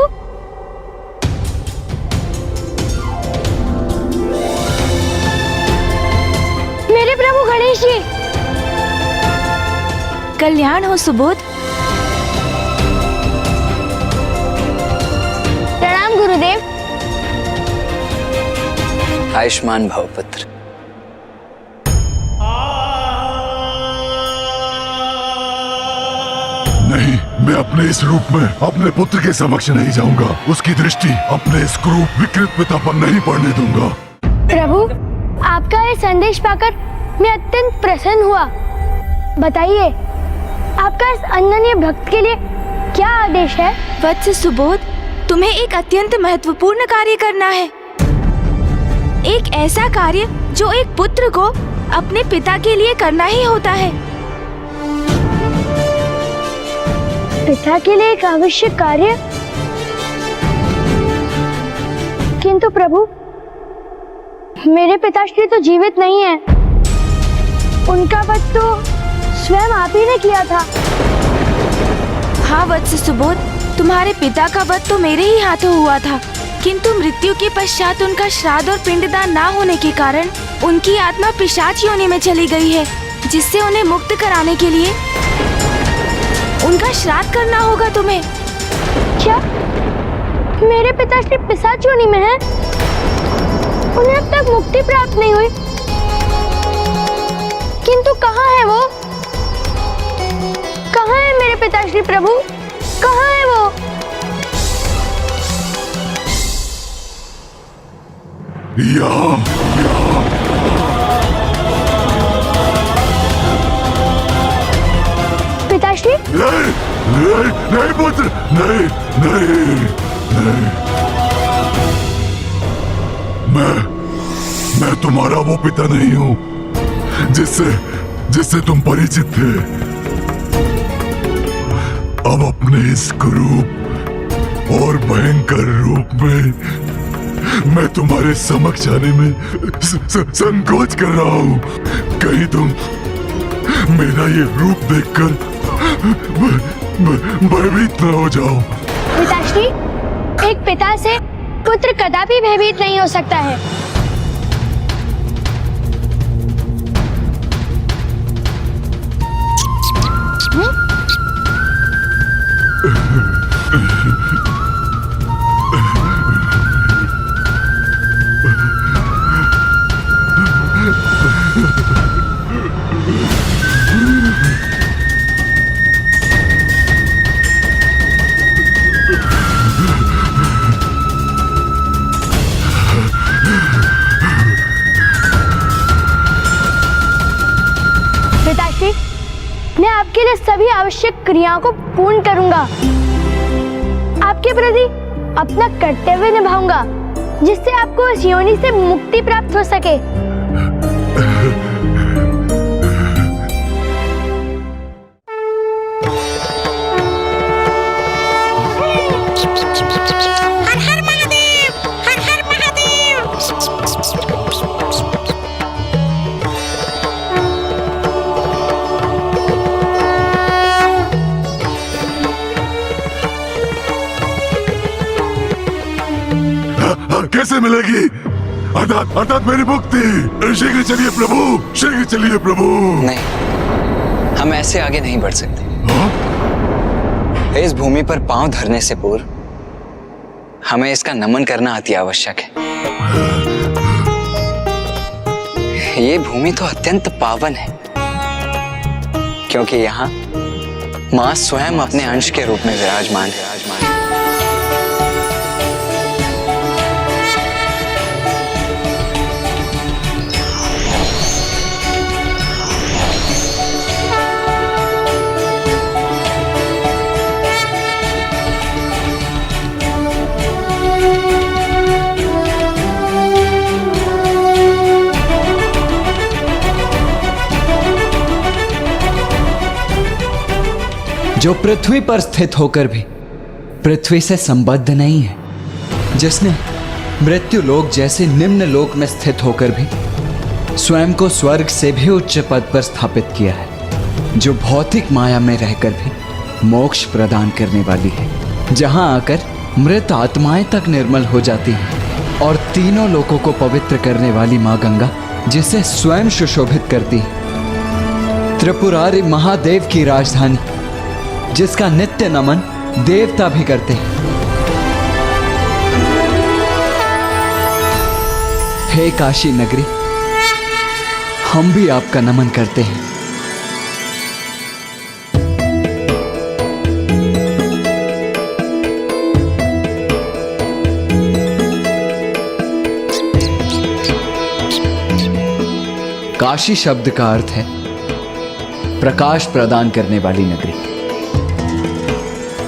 मेरे प्रभु गणेश जी, कल्याण हो सुबोध। प्रणाम गुरुदेव। आयुष्मान भव पुत्र। नहीं, मैं अपने इस रूप में अपने पुत्र के समक्ष नहीं जाऊंगा। उसकी दृष्टि अपने इस क्रूर विकृत पिता पर नहीं पड़ने दूंगा। प्रभु, आपका ये संदेश पाकर मैं अत्यंत प्रसन्न हुआ। बताइए, आपका इस अनन्य भक्त के लिए क्या आदेश है? वत्स सुबोध, तुम्हें एक अत्यंत महत्वपूर्ण कार्य करना है। एक ऐसा कार्य जो एक पुत्र को अपने पिता के लिए करना ही होता है। पिता के लिए एक आवश्यक कार्य? किंतु प्रभु, मेरे पिताश्री तो जीवित नहीं है। उनका वध तो स्वयं आप ही ने किया था। हाँ वत्स सुबोध, तुम्हारे पिता का वध तो मेरे ही हाथों हुआ था, किंतु मृत्यु के पश्चात उनका श्राद्ध और पिंडदान ना होने के कारण उनकी आत्मा पिशाच योनि में चली गई है, जिससे उन्हें मुक्त कराने के लिए उनका श्राद्ध करना होगा तुम्हें। क्या मेरे पिताश्री पिशाच योनि में हैं? उन्हें अब तक मुक्ति प्राप्त नहीं हुई, किंतु कहाँ है वो? कहाँ है मेरे पिताश्री प्रभु? कहाँ है वो? यहाँ। पिताश्री? नहीं, नहीं, नहीं पुत्र, नहीं, नहीं, नहीं। मैं तुम्हारा वो पिता नहीं हूँ जिससे तुम परिचित थे। अब अपने इस क्रूर और भयंकर रूप में मैं तुम्हारे समक्ष आने में संकोच कर रहा हूँ। कहीं तुम मेरा ये रूप देखकर भयभीत न हो जाओ। पिताश्री, एक पिता से पुत्र कदापि भयभीत नहीं हो सकता है। पिताश्री, मैं आपके लिए सभी आवश्यक क्रियाओं को पूर्ण करूंगा। आपके प्रति अपना कर्तव्य निभाऊंगा, जिससे आपको इस योनि से मुक्ति प्राप्त हो सके। हर हर महादेव, हर हर महादेव। कैसे मिलेगी? अर्थात मेरी मुक्ति। शीघ्र चलिए प्रभु, शीघ्र चलिए प्रभु। नहीं, हम ऐसे आगे नहीं बढ़ सकते। इस भूमि पर पांव धरने से पूर्व हमें इसका नमन करना अति आवश्यक है। ये भूमि तो अत्यंत पावन है, क्योंकि यहाँ मां स्वयं अपने अंश के रूप में विराजमान है। जो पृथ्वी पर स्थित होकर भी पृथ्वी से संबद्ध नहीं है, जिसने मृत्यु लोक जैसे निम्न लोक में स्थित होकर भी स्वयं को स्वर्ग से भी उच्च पद पर स्थापित किया है, जो भौतिक माया में रहकर भी मोक्ष प्रदान करने वाली है, जहां आकर मृत आत्माएं तक निर्मल हो जाती हैं, और तीनों लोकों को पवित्र करने वाली मां गंगा जिसे स्वयं सुशोभित करती है। त्रिपुरारी महादेव की राजधानी, जिसका नित्य नमन देवता भी करते हैं। हे काशी नगरी, हम भी आपका नमन करते हैं। काशी शब्द का अर्थ है प्रकाश प्रदान करने वाली नगरी,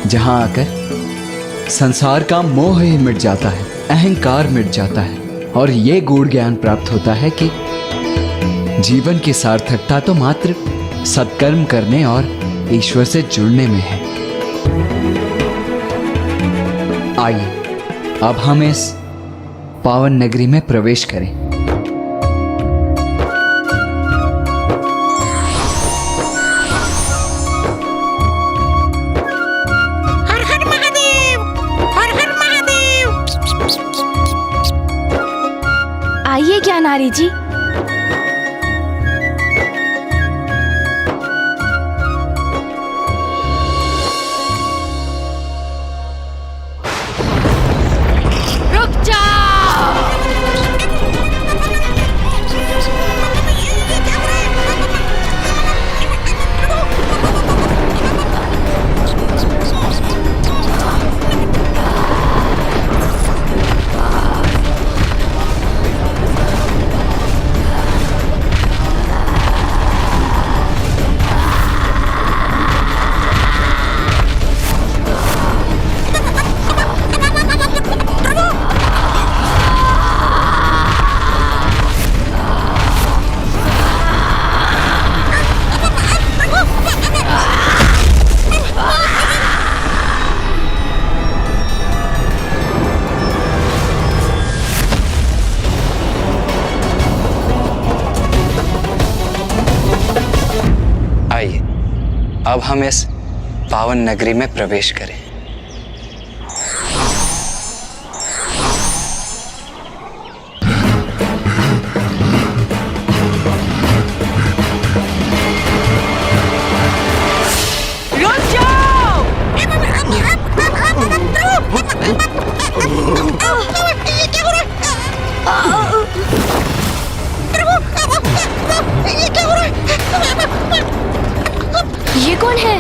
जहां आकर संसार का मोह ही मिट जाता है, अहंकार मिट जाता है, और ये गूढ़ ज्ञान प्राप्त होता है कि जीवन की सार्थकता तो मात्र सत्कर्म करने और ईश्वर से जुड़ने में है। आइए अब हम इस पावन नगरी में प्रवेश करें। हर हर महादेव, हर हर महादेव। आइए ज्ञानारी जी। रुक जाओ। आइए अब हम इस पावन नगरी में प्रवेश करें। रुक जाओ। ये क्या हो रहा है? प्रभु, ये क्या हो रहा है? ये कौन है?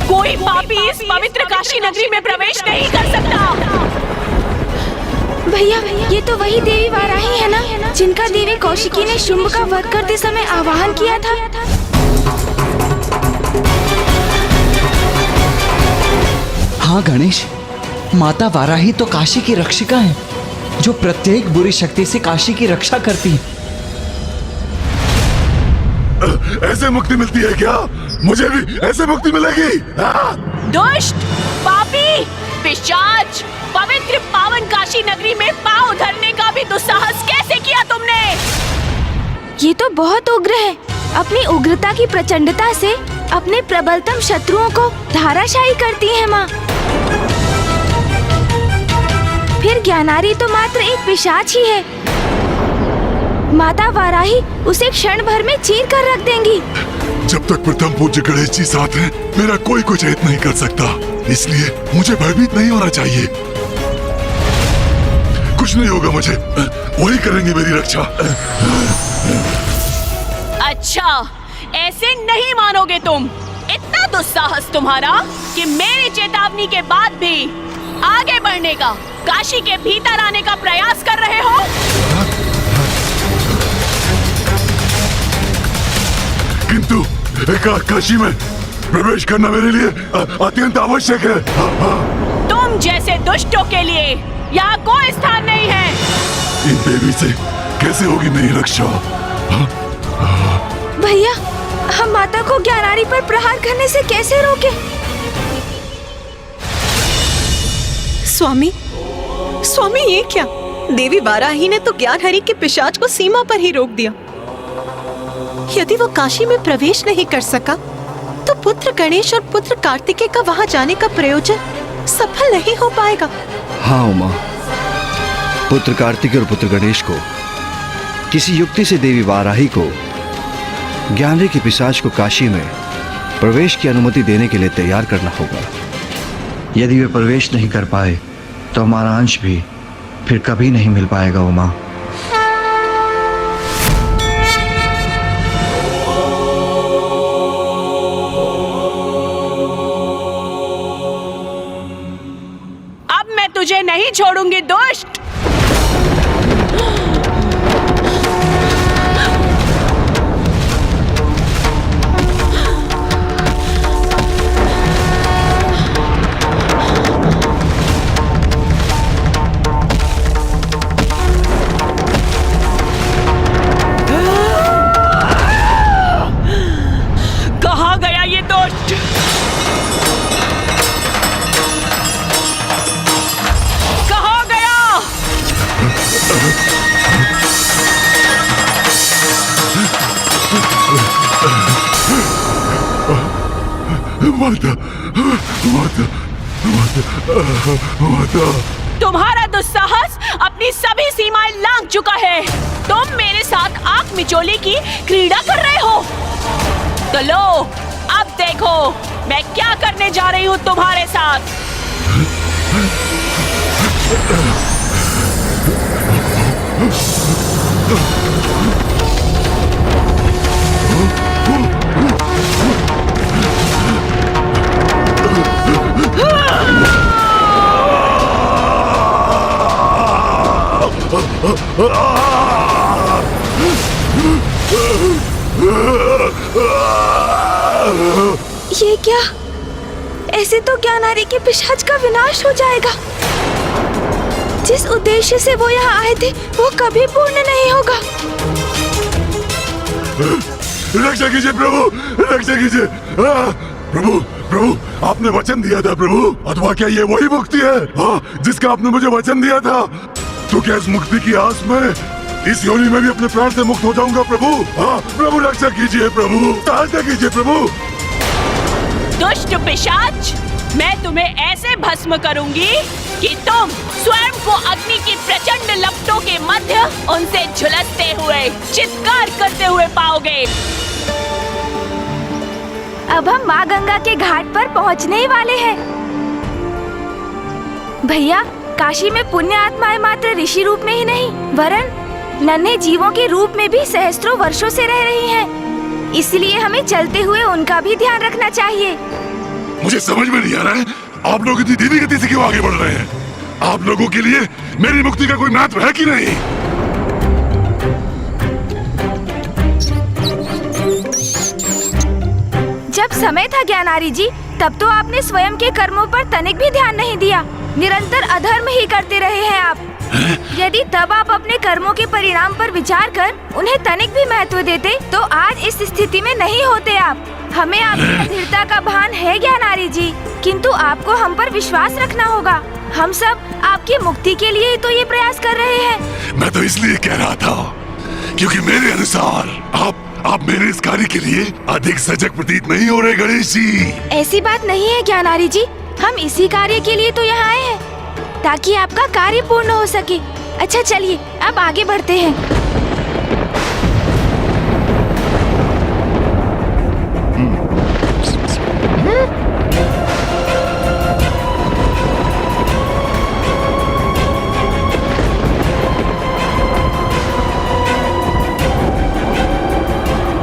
कोई पापी इस पवित्र काशी नगरी में प्रवेश नहीं कर सकता। भैया ये तो वही देवी वाराही है ना, जिनका देवी कौशिकी ने शुंभ का वध करते समय आवाहन किया था। हाँ गणेश, माता वाराही तो काशी की रक्षिका है, जो प्रत्येक बुरी शक्ति से काशी की रक्षा करती है। ऐसे मुक्ति मिलती है क्या? मुझे भी ऐसे मुक्ति मिलेगी? दुष्ट, पापी, पिशाच, पवित्र पावन काशी नगरी में पांव धरने का भी दुस्साहस कैसे किया तुमने? ये तो बहुत उग्र है। अपनी उग्रता की प्रचंडता से अपने प्रबलतम शत्रुओं को धाराशायी करती है माँ। फिर ज्ञानारी तो मात्र एक पिशाच ही है। माता वाराही उसे क्षण भर में चीर कर रख देंगी। जब तक प्रथम पूज्य गणेश जी साथ हैं, मेरा कोई कुछ हित नहीं कर सकता। इसलिए मुझे भयभीत नहीं होना चाहिए। कुछ नहीं होगा मुझे, वही करेंगे मेरी रक्षा। अच्छा, ऐसे नहीं मानोगे तुम। इतना दुस्साहस तुम्हारा कि मेरी चेतावनी के बाद भी आगे बढ़ने का, काशी के भीतर आने का प्रयास कर रहे हो। किंतु काशी में प्रवेश करना मेरे लिए अत्यंत आवश्यक है। तुम जैसे दुष्टों के लिए यहाँ कोई स्थान नहीं है। इन देवी से कैसे होगी मेरी रक्षा? भैया, हम माता को ज्ञानारी पर प्रहार करने से कैसे रोके? स्वामी, स्वामी ये क्या? देवी वाराही ने तो ज्ञानहरि के पिशाच को सीमा पर ही रोक दिया। यदि वो काशी में प्रवेश नहीं कर सका तो पुत्र गणेश और पुत्र कार्तिकेय का वहां जाने का प्रयोजन सफल नहीं हो पाएगा। हाँ उमा, पुत्र कार्तिकेय और पुत्र गणेश को किसी युक्ति से देवी वाराही को ज्ञानहरि के पिशाच को काशी में प्रवेश की अनुमति देने के लिए तैयार करना होगा। यदि वे प्रवेश नहीं कर पाए तो हमारा अंश भी फिर कभी नहीं मिल पाएगा उमा। अब मैं तुझे नहीं छोड़ूंगी दुष्ट। कहाँ गया ये दुष्ट? कहाँ गया? माता, माता, माता। तुम्हारा दुस्साहस अपनी सभी सीमाएं लांघ चुका है। तुम मेरे साथ आंख मिचोले की क्रीड़ा कर रहे हो। तो लो, अब देखो मैं क्या करने जा रही हूँ तुम्हारे साथ। ये क्या? ऐसे तो ज्ञानारी के पिशाच का विनाश हो जाएगा। जिस उद्देश्य से वो यहाँ आए थे वो कभी पूर्ण नहीं होगा। रक्षा कीजिए प्रभु, रक्षा कीजिए। प्रभु, प्रभु, आपने वचन दिया था प्रभु, अथवा क्या ये वही मुक्ति है जिसका आपने मुझे वचन दिया था? तो क्या इस मुक्ति की आस में इस योनि में भी अपने प्राण से मुक्त हो जाऊंगा प्रभु? प्रभु रक्षा कीजिए प्रभु, सहायता कीजिए प्रभु। दुष्ट पिशाच, मैं तुम्हें ऐसे भस्म करूंगी कि तुम स्वयं को अग्नि की प्रचंड लपटों के मध्य उनसे झुलसते हुए, चित्कार करते हुए पाओगे। अब हम माँ गंगा के घाट पर पहुँचने ही वाले हैं। भैया, काशी में पुण्य आत्माएं मात्र ऋषि रूप में ही नहीं वरन नन्हे जीवों के रूप में भी सहस्त्रों वर्षों से रह रही हैं। इसलिए हमें चलते हुए उनका भी ध्यान रखना चाहिए। मुझे समझ में नहीं आ रहा है, आप लोग इतनी धीमी गति से क्यों आगे बढ़ रहे हैं? आप लोगों के लिए मेरी मुक्ति का कोई महत्व है कि नहीं? जब समय था ज्ञानारी जी, तब तो आपने स्वयं के कर्मों पर तनिक भी ध्यान नहीं दिया। निरंतर अधर्म ही करते रहे हैं आप। यदि तब आप अपने कर्मों के परिणाम पर विचार कर उन्हें तनिक भी महत्व देते तो आज इस स्थिति में नहीं होते आप। हमें आपकी अधीरता का भान है ज्ञानारी जी, किंतु आपको हम पर विश्वास रखना होगा। हम सब आपकी मुक्ति के लिए ही तो ये प्रयास कर रहे हैं। मैं तो इसलिए कह रहा था क्योंकि मेरे अनुसार आप मेरे इस कार्य के लिए अधिक सजग प्रतीत नहीं हो रहे गणेश जी। ऐसी बात नहीं है ज्ञानारी जी, हम इसी कार्य के लिए तो यहाँ आए हैं ताकि आपका कार्य पूर्ण हो सके। अच्छा चलिए अब आगे बढ़ते हैं।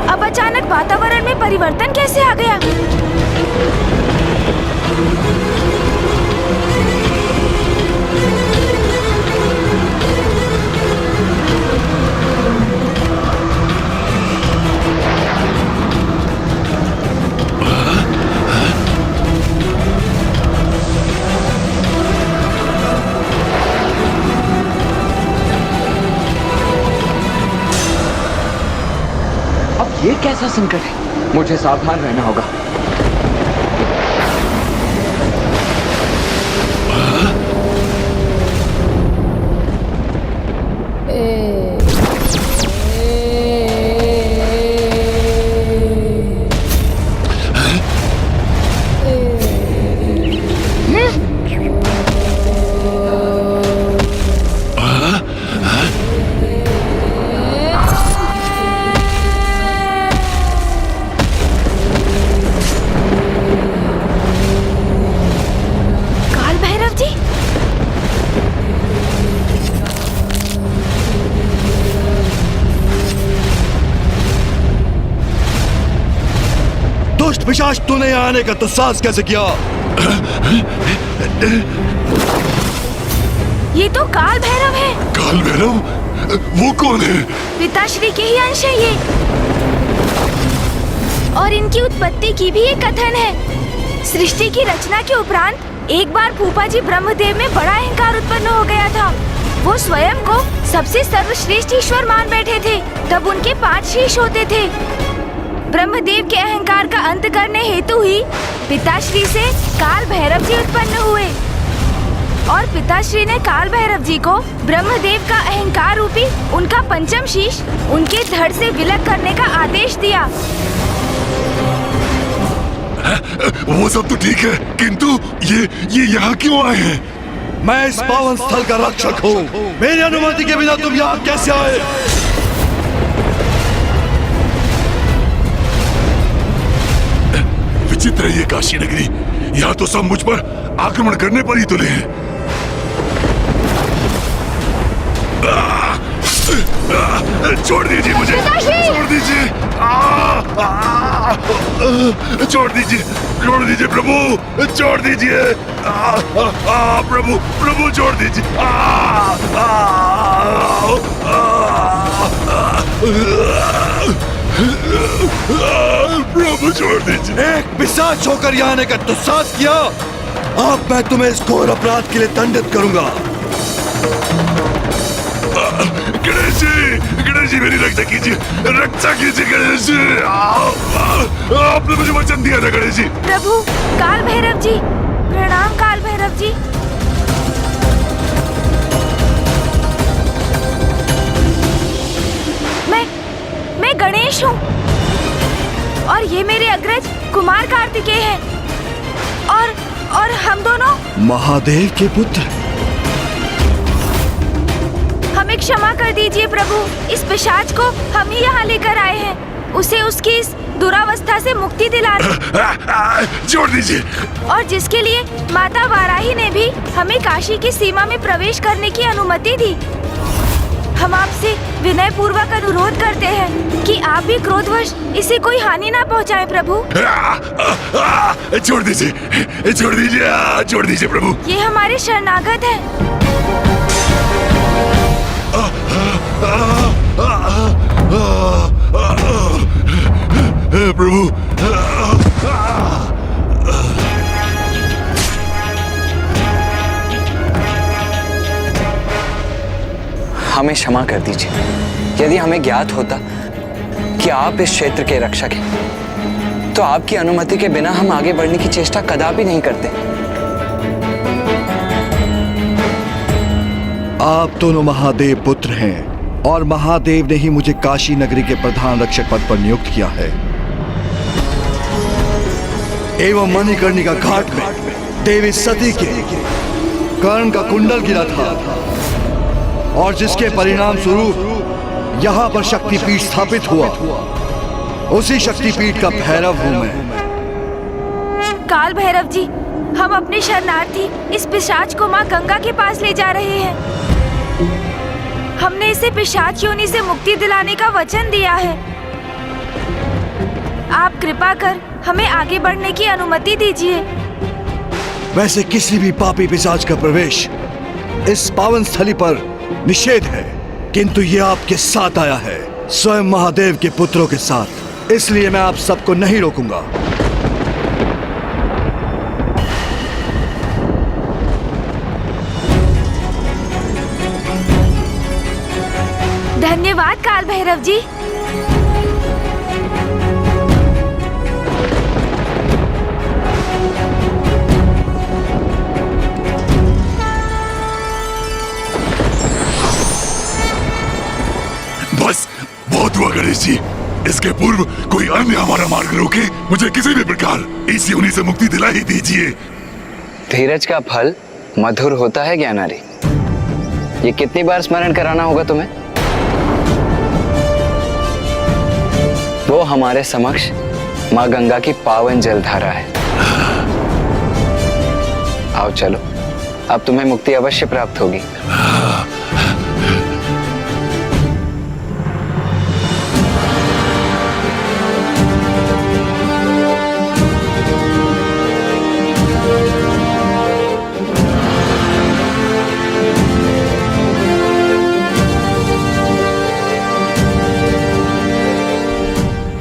अब परिवर्तन कैसे आ गया? अब ये कैसा संकट है? मुझे सावधान रहना होगा। काल भैरव जी, दुष्ट पिशाच, तूने यहाँ आने का दुस्साहस कैसे किया? ये तो काल भैरव है। काल भैरव? वो कौन है? पिताश्री के ही अंश है ये, और इनकी उत्पत्ति की भी एक कथन है। सृष्टि की रचना के उपरांत एक बार फूफा जी ब्रह्मदेव में बड़ा अहंकार उत्पन्न हो गया था। वो स्वयं को सबसे सर्वश्रेष्ठ ईश्वर मान बैठे थे। तब उनके 5 शीश होते थे। ब्रह्मदेव के अहंकार का अंत करने हेतु ही पिताश्री से काल भैरव जी उत्पन्न हुए, और पिताश्री ने काल भैरव जी को ब्रह्मदेव का अहंकार रूपी उनका 5म शीश उनके धड़ से विलग करने का आदेश दिया। वो सब तो ठीक है, किंतु ये यहाँ क्यों आए हैं? मैं इस पावन स्थल का रक्षक हूँ। मेरी अनुमति के बिना तुम यहाँ कैसे आए? विचित्र है ये काशी नगरी। यहाँ तो सब मुझ पर आक्रमण करने पर ही तुले हैं। छोड़ दीजिए मुझे, छोड़ दीजिए, छोड़ दीजिए, छोड़ दीजिए प्रभु, छोड़ दीजिए, प्रभु, प्रभु छोड़ दीजिए, प्रभु छोड़ दीजिए। एक पिशाच होकर यहाँ आने का दुस्साहस किया। अब मैं तुम्हें इस घोर अपराध के लिए दंडित करूंगा। गणेश जी मेरी रक्षा कीजिए, रक्षा कीजिए गणेश जी। आपने मुझे वचन दिया था गणेश जी। प्रभु काल भैरव जी, प्रणाम काल भैरव जी। मैं गणेश हूँ, और ये मेरे अग्रज कुमार कार्तिकेय हैं, और हम दोनों महादेव के पुत्र। हमें क्षमा कर दीजिए प्रभु। इस पिशाच को हम ही यहाँ लेकर आए हैं, उसे उसकी इस दुरावस्था से मुक्ति दिलाने। छोड़ दीजिए। और जिसके लिए माता वाराही ने भी हमें काशी की सीमा में प्रवेश करने की अनुमति दी। हम आपसे विनय पूर्वक अनुरोध करते हैं कि आप भी क्रोधवश इसे कोई हानि ना पहुँचाएं प्रभु। छोड़ दीजिए, छोड़ दीजिए, छोड़ दीजिए प्रभु। ये हमारे शरणागत हैं। प्रभु, हमें क्षमा कर दीजिए। यदि हमें ज्ञात होता कि आप इस क्षेत्र के रक्षक हैं, तो आपकी अनुमति के बिना हम आगे बढ़ने की चेष्टा कदापि नहीं करते। आप दोनों महादेव पुत्र हैं, और महादेव ने ही मुझे काशी नगरी के प्रधान रक्षक पद पर नियुक्त किया है। एवं मणिकर्णिका घाट में देवी सती के कर्ण का कुंडल गिरा था, और जिसके परिणाम स्वरूप यहाँ पर शक्तिपीठ स्थापित हुआ। उसी शक्तिपीठ का भैरव हूँ मैं। काल भैरव जी, हम अपने शरणार्थी इस पिशाच को माँ गंगा के पास ले जा रहे हैं। हमने इसे पिशाच योनि से मुक्ति दिलाने का वचन दिया है। आप कृपा कर हमें आगे बढ़ने की अनुमति दीजिए। वैसे किसी भी पापी पिशाच का प्रवेश इस पावन स्थली पर निषेध है, किंतु ये आपके साथ आया है, स्वयं महादेव के पुत्रों के साथ, इसलिए मैं आप सबको नहीं रोकूंगा। धन्यवाद काल भैरव जी। बस बहुत हुआ गणेश जी। इसके पूर्व कोई अन्य हमारा मार्ग रोके, मुझे किसी भी प्रकार इस योनि से मुक्ति दिला ही दीजिए। धीरज का फल मधुर होता है ज्ञानारी। ये कितनी बार स्मरण कराना होगा तुम्हें? वो हमारे समक्ष माँ गंगा की पावन जलधारा है। आओ चलो, अब तुम्हें मुक्ति अवश्य प्राप्त होगी।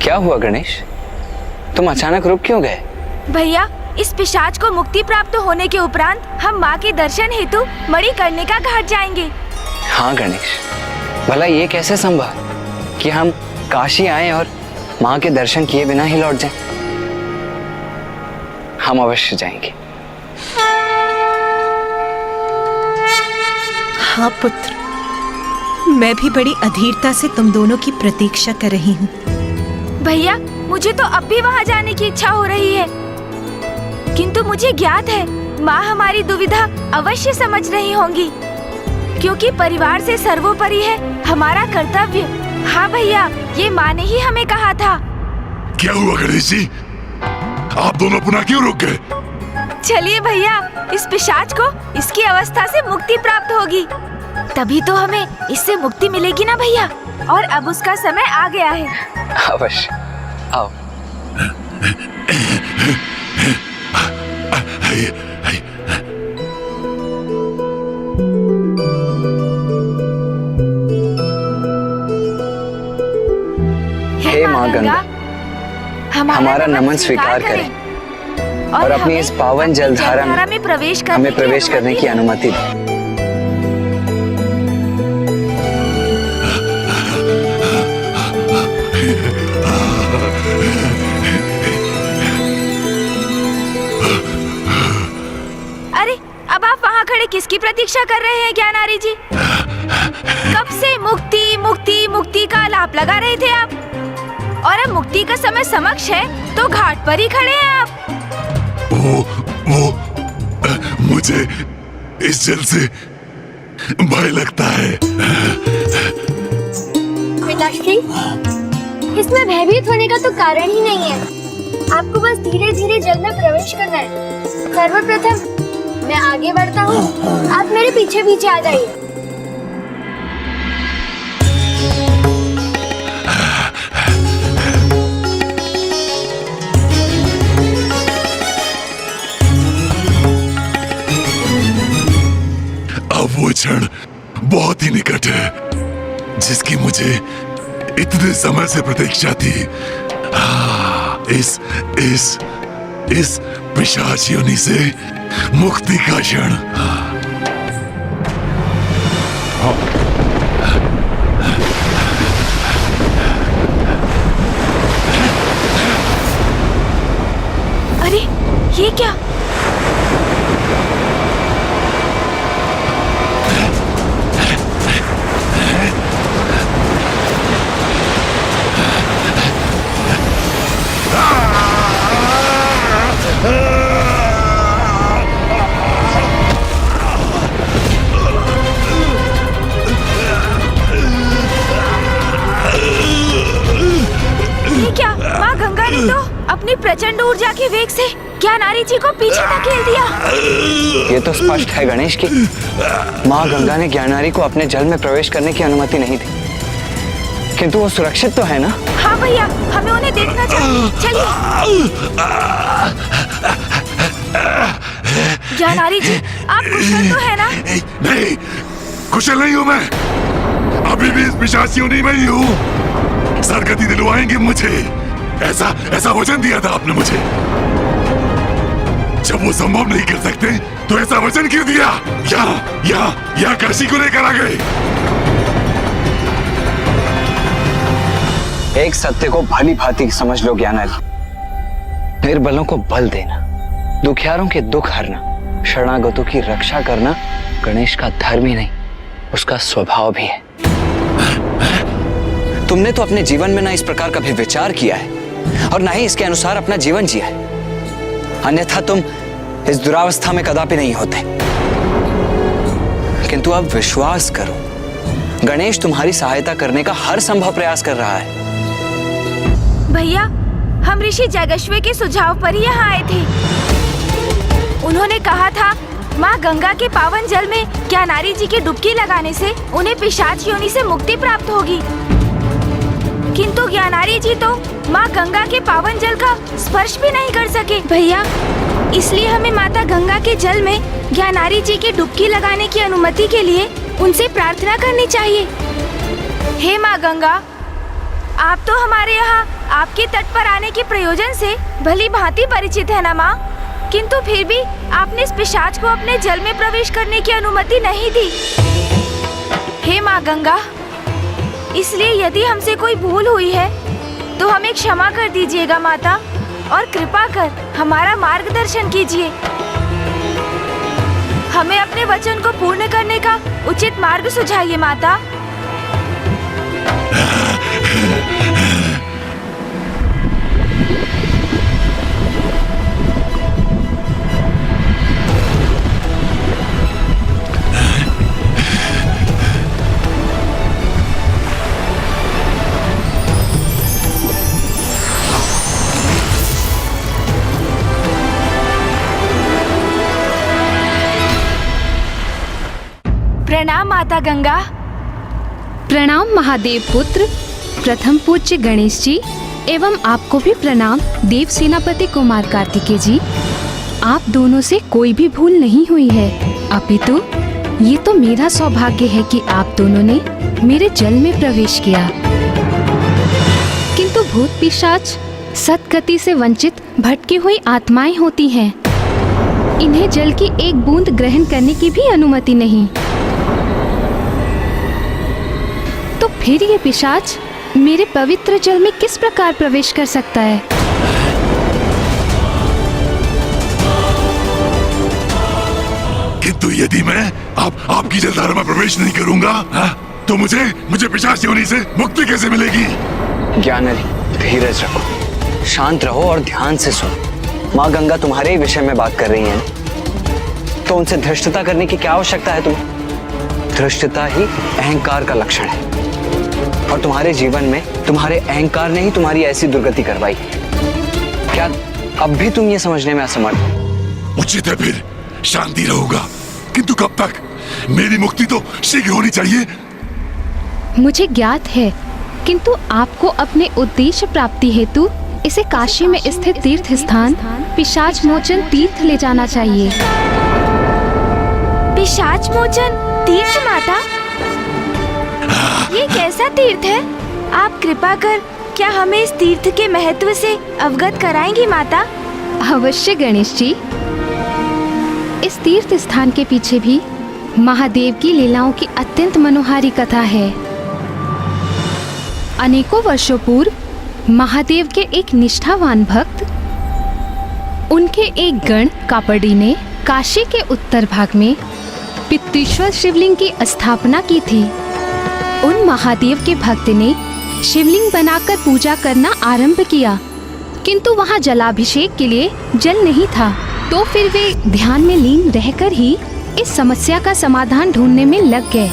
क्या हुआ गणेश, तुम अचानक रुक क्यों गए? भैया, इस पिशाच को मुक्ति प्राप्त होने के उपरांत हम माँ के दर्शन हेतु मणिकर्णिका घाट जाएंगे। हाँ गणेश, भला ये कैसे संभव कि हम काशी आए और माँ के दर्शन किए बिना ही लौट जाएं? हम अवश्य जाएंगे। हाँ पुत्र, मैं भी बड़ी अधीरता से तुम दोनों की प्रतीक्षा कर रही हूँ। भैया, मुझे तो अब भी वहाँ जाने की इच्छा हो रही है, किंतु मुझे ज्ञात है माँ हमारी दुविधा अवश्य समझ रही होंगी, क्योंकि परिवार से सर्वोपरि है हमारा कर्तव्य। हाँ भैया, ये माँ ने ही हमें कहा था। क्या हुआ गणेश जी, आप दोनों पुनः क्यों रुक गए? चलिए भैया, इस पिशाच को इसकी अवस्था से मुक्ति प्राप्त होगी, तभी तो हमें इससे मुक्ति मिलेगी ना भैया। और अब उसका समय आ गया है। अवश्य, आओ। हे माँ गंगा, हमारा नमन स्वीकार करें और अपनी इस पावन जलधारा में हमें प्रवेश करने की अनुमति दें। अरे, अब आप वहाँ खड़े किसकी प्रतीक्षा कर रहे हैं ज्ञानारी जी? कब से मुक्ति मुक्ति मुक्ति का आलाप लगा रहे थे आप, और अब मुक्ति का समय समक्ष है तो घाट पर ही खड़े हैं आप। वो मुझे इस जल से भय लगता है। पिताश्री, इसमें भयभीत होने का तो कारण ही नहीं है। आपको बस धीरे धीरे जल में प्रवेश करना है। सर्वप्रथम मैं आगे बढ़ता हूँ, आप मेरे पीछे पीछे आ जाइए। अब वो क्षण बहुत ही निकट है जिसकी मुझे इतने समय से प्रतीक्षा थी। इस पिशाच योनि से मुक्ति का क्षण। अरे, ये क्या? अपनी प्रचंड ऊर्जा के वेग से ज्ञानारी जी को पीछे धकेल दिया। ये तो स्पष्ट है गणेश कि माँ गंगा ने ज्ञानारी को अपने जल में प्रवेश करने की अनुमति नहीं दी। किंतु वो सुरक्षित तो है ना? हाँ भैया, हमें उन्हें देखना चाहिए। चलिए। ज्ञानारी जी, आप कुशल तो है ना? नहीं, कुशल नहीं हूँ मैं। अभी भी इस पिशाच योनि में ही हूँ। सरगति दिलवाएंगे मुझे, ऐसा वचन दिया था आपने मुझे। जब वो संभव नहीं कर सकते तो ऐसा वचन क्यों दिया? यहाँ काशी को लेकर आ गए। एक सत्य को भली भांति समझ लो ज्ञानारी। निर्बलों को बल देना, दुखियारों के दुख हरना, शरणागतों की रक्षा करना गणेश का धर्म ही नहीं, उसका स्वभाव भी है। तुमने तो अपने जीवन में ना इस प्रकार कभी विचार किया है और ना ही इसके अनुसार अपना जीवन जिया है, अन्यथा तुम इस दुरावस्था में कदापि नहीं होते। किंतु अब विश्वास करो, गणेश तुम्हारी सहायता करने का हर संभव प्रयास कर रहा है। भैया, हम ऋषि जैगश्वे के सुझाव पर ही यहाँ आए थे। उन्होंने कहा था माँ गंगा के पावन जल में ज्ञानारी जी की डुबकी लगाने से उन्हें पिशाच योनि से मुक्ति प्राप्त होगी। किंतु ज्ञानारी जी तो माँ गंगा के पावन जल का स्पर्श भी नहीं कर सके। भैया, इसलिए हमें माता गंगा के जल में ज्ञानारी जी की डुबकी लगाने की अनुमति के लिए उनसे प्रार्थना करनी चाहिए। हे माँ गंगा, आप तो हमारे यहाँ आपके तट पर आने के प्रयोजन से भली भांति परिचित है ना माँ, किंतु फिर भी आपने इस पिशाच को अपने जल में प्रवेश करने की अनुमति नहीं दी। हे माँ गंगा, इसलिए यदि हमसे कोई भूल हुई है तो हमें क्षमा कर दीजिएगा माता, और कृपा कर हमारा मार्गदर्शन कीजिए। हमें अपने वचन को पूर्ण करने का उचित मार्ग सुझाइए माता। प्रणाम माता गंगा। प्रणाम महादेव पुत्र, प्रथम पूज्य गणेश जी, एवं आपको भी प्रणाम देव सेनापति कुमार कार्तिकेय जी। आप दोनों से कोई भी भूल नहीं हुई है, अपितु ये तो मेरा सौभाग्य है कि आप दोनों ने मेरे जल में प्रवेश किया। किंतु भूत पिशाच सद्गति से वंचित भटकी हुई आत्माएं होती हैं। इन्हें जल की एक बूंद ग्रहण करने की भी अनुमति नहीं। तो फिर ये पिशाच मेरे पवित्र जल में किस प्रकार प्रवेश कर सकता है? किंतु यदि मैं आपकी जलधारा में प्रवेश नहीं करूंगा, तो मुझे पिशाच योनि से मुक्ति कैसे मिलेगी? ज्ञानारी, धीरज रखो, शांत रहो और ध्यान से सुनो। माँ गंगा तुम्हारे ही विषय में बात कर रही है, तो उनसे धृष्टता करने की क्या आवश्यकता है तुम्हें? धृष्टता ही अहंकार का लक्षण है, और तुम्हारे जीवन में तुम्हारे अहंकार ने ही तुम्हारी ऐसी दुर्गति करवाई। क्या अब भी तुम ये समझने में असमर्थ हो? उचित है, फिर शांति रहूंगा, किंतु कब तक? मेरी मुक्ति तो शीघ्र होनी चाहिए। मुझे ज्ञात है, किंतु आपको अपने उद्देश्य प्राप्ति हेतु इसे काशी में स्थित तीर्थ स्थान पिशाच मोचन तीर्थ ले जाना चाहिए। पिशाच मोचन तीर्थ माता? ये कैसा तीर्थ है? आप कृपा कर क्या हमें इस तीर्थ के महत्व से अवगत कराएंगी माता? अवश्य गणेश जी। इस तीर्थ स्थान के पीछे भी महादेव की लीलाओं की अत्यंत मनोहारी कथा है। अनेकों वर्षों पूर्व महादेव के एक निष्ठावान भक्त, उनके एक गण कापड़ी ने काशी के उत्तर भाग में पित्तीश्वर शिवलिंग की स्थापना की थी। उन महादेव के भक्त ने शिवलिंग बनाकर पूजा करना आरंभ किया, किंतु वहां जलाभिषेक के लिए जल नहीं था। तो फिर वे ध्यान में लीन रहकर ही इस समस्या का समाधान ढूंढने में लग गए,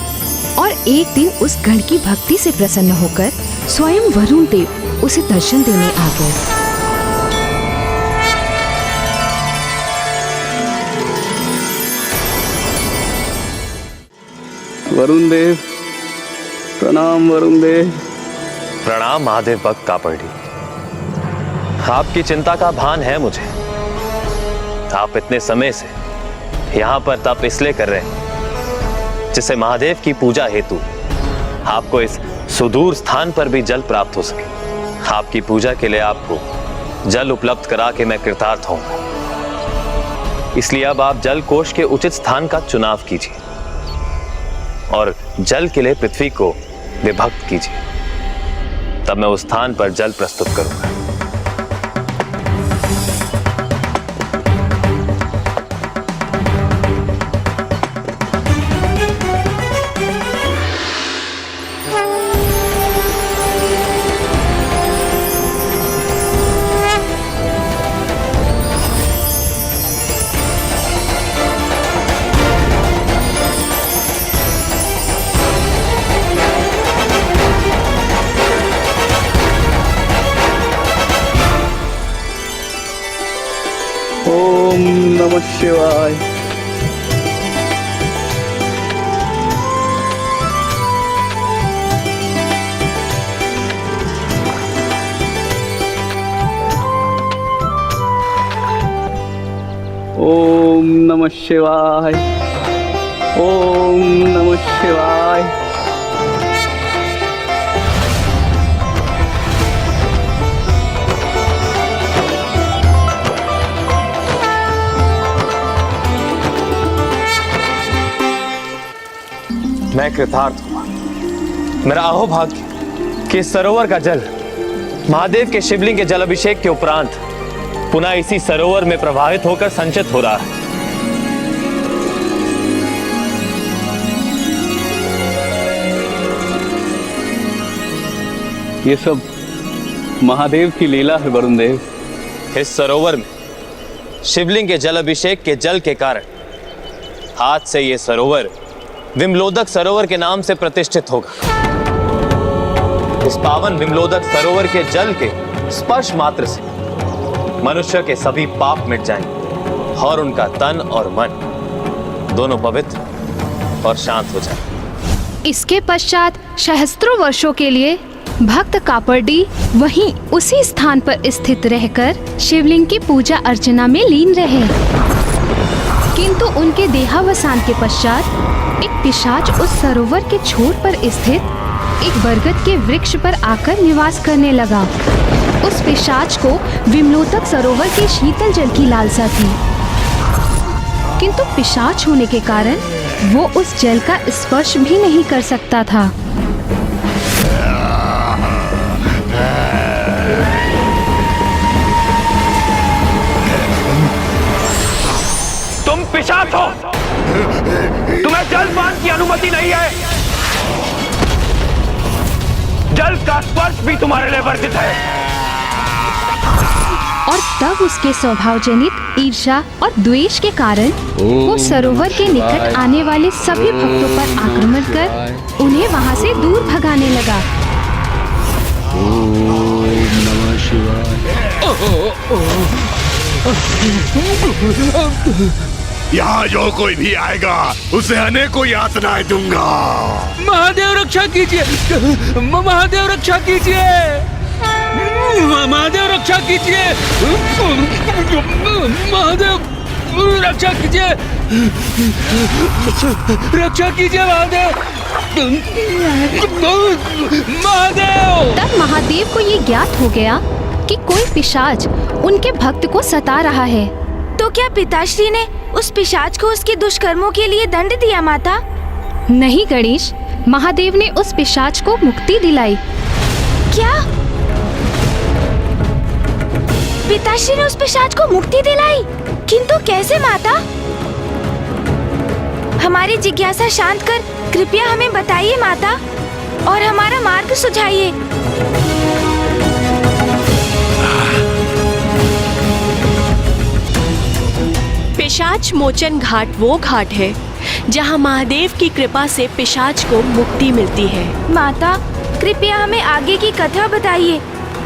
और एक दिन उस गण की भक्ति से प्रसन्न होकर स्वयं वरुण देव उसे दर्शन देने आ गए। वरुण देव, प्रणाम वरुण देव। प्रणाम महादेव भक्त कापड़ी। आपकी चिंता का भान है मुझे। आप इतने समय से यहाँ पर तप इसलिए कर रहे हैं जिससे महादेव की पूजा हेतु आपको इस सुदूर स्थान पर भी जल प्राप्त हो सके। आपकी पूजा के लिए आपको जल उपलब्ध करा के मैं कृतार्थ होऊंगा। इसलिए अब आप जल कोष के उचित स्थान का चुनाव कीजिए और जल के लिए पृथ्वी को विभक्त कीजिए। तब मैं उस स्थान पर जल प्रस्तुत करूंगा। ओम नमः शिवाय। ओम नमः शिवाय। ओम नमः शिवाय। मैं कृतार्थ हुआ। मेरा अहोभाग्य कि इस सरोवर का जल महादेव के शिवलिंग के जल अभिषेक के उपरांत पुनः इसी सरोवर में प्रवाहित होकर संचित हो रहा है। ये सब महादेव की लीला है वरुण देव। इस सरोवर में शिवलिंग के जल अभिषेक के जल के कारण आज से ये सरोवर विमलोदक सरोवर के नाम से प्रतिष्ठित होगा। इस पावन विमलोदक सरोवर के जल के स्पर्श मात्र से मनुष्य के सभी पाप मिट जाएंगे और उनका तन और मन दोनों पवित्र और शांत हो जाएंगे। इसके पश्चात सहस्त्रों वर्षों के लिए भक्त कापड़ी वहीं उसी स्थान पर स्थित रहकर शिवलिंग की पूजा अर्चना में लीन रहे। किंतु उनके देहावसान के पश्चात एक पिशाच उस सरोवर के छोर पर स्थित एक बरगद के वृक्ष पर आकर निवास करने लगा। उस पिशाच को विमलोदक सरोवर के शीतल जल की लालसा थी, किंतु पिशाच होने के कारण वो उस जल का स्पर्श भी नहीं कर सकता था। तुम पिशाच हो, तुम्हें जलपान की अनुमति नहीं है। जल का स्पर्श भी तुम्हारे लिए वर्जित है। और तब उसके स्वभाव जनित ईर्ष्या और द्वेष के कारण वो सरोवर के निकट आने वाले सभी भक्तों पर आक्रमण कर उन्हें वहां से दूर भगाने लगा। ओम नमः शिवाय। यहाँ जो कोई भी आएगा उसे अनेकों यातनाएं दूंगा। महादेव रक्षा कीजिए, महादेव रक्षा कीजिए, महादेव रक्षा कीजिए, महादेव रक्षा कीजिए, रक्षा कीजिए महादेव, महादेव। तब महादेव को ये ज्ञात हो गया कि कोई पिशाच उनके भक्त को सता रहा है। तो क्या पिताश्री ने उस पिशाच को उसके दुष्कर्मों के लिए दंड दिया माता? नहीं गणेश, महादेव ने उस पिशाच को मुक्ति दिलाई। क्या? पिताश्री ने उस पिशाच को मुक्ति दिलाई? किंतु कैसे माता? हमारी जिज्ञासा शांत कर कृपया हमें बताइए माता, और हमारा मार्ग सुझाइए। पिशाच मोचन घाट वो घाट है जहाँ महादेव की कृपा से पिशाच को मुक्ति मिलती है। माता, कृपया हमें आगे की कथा बताइए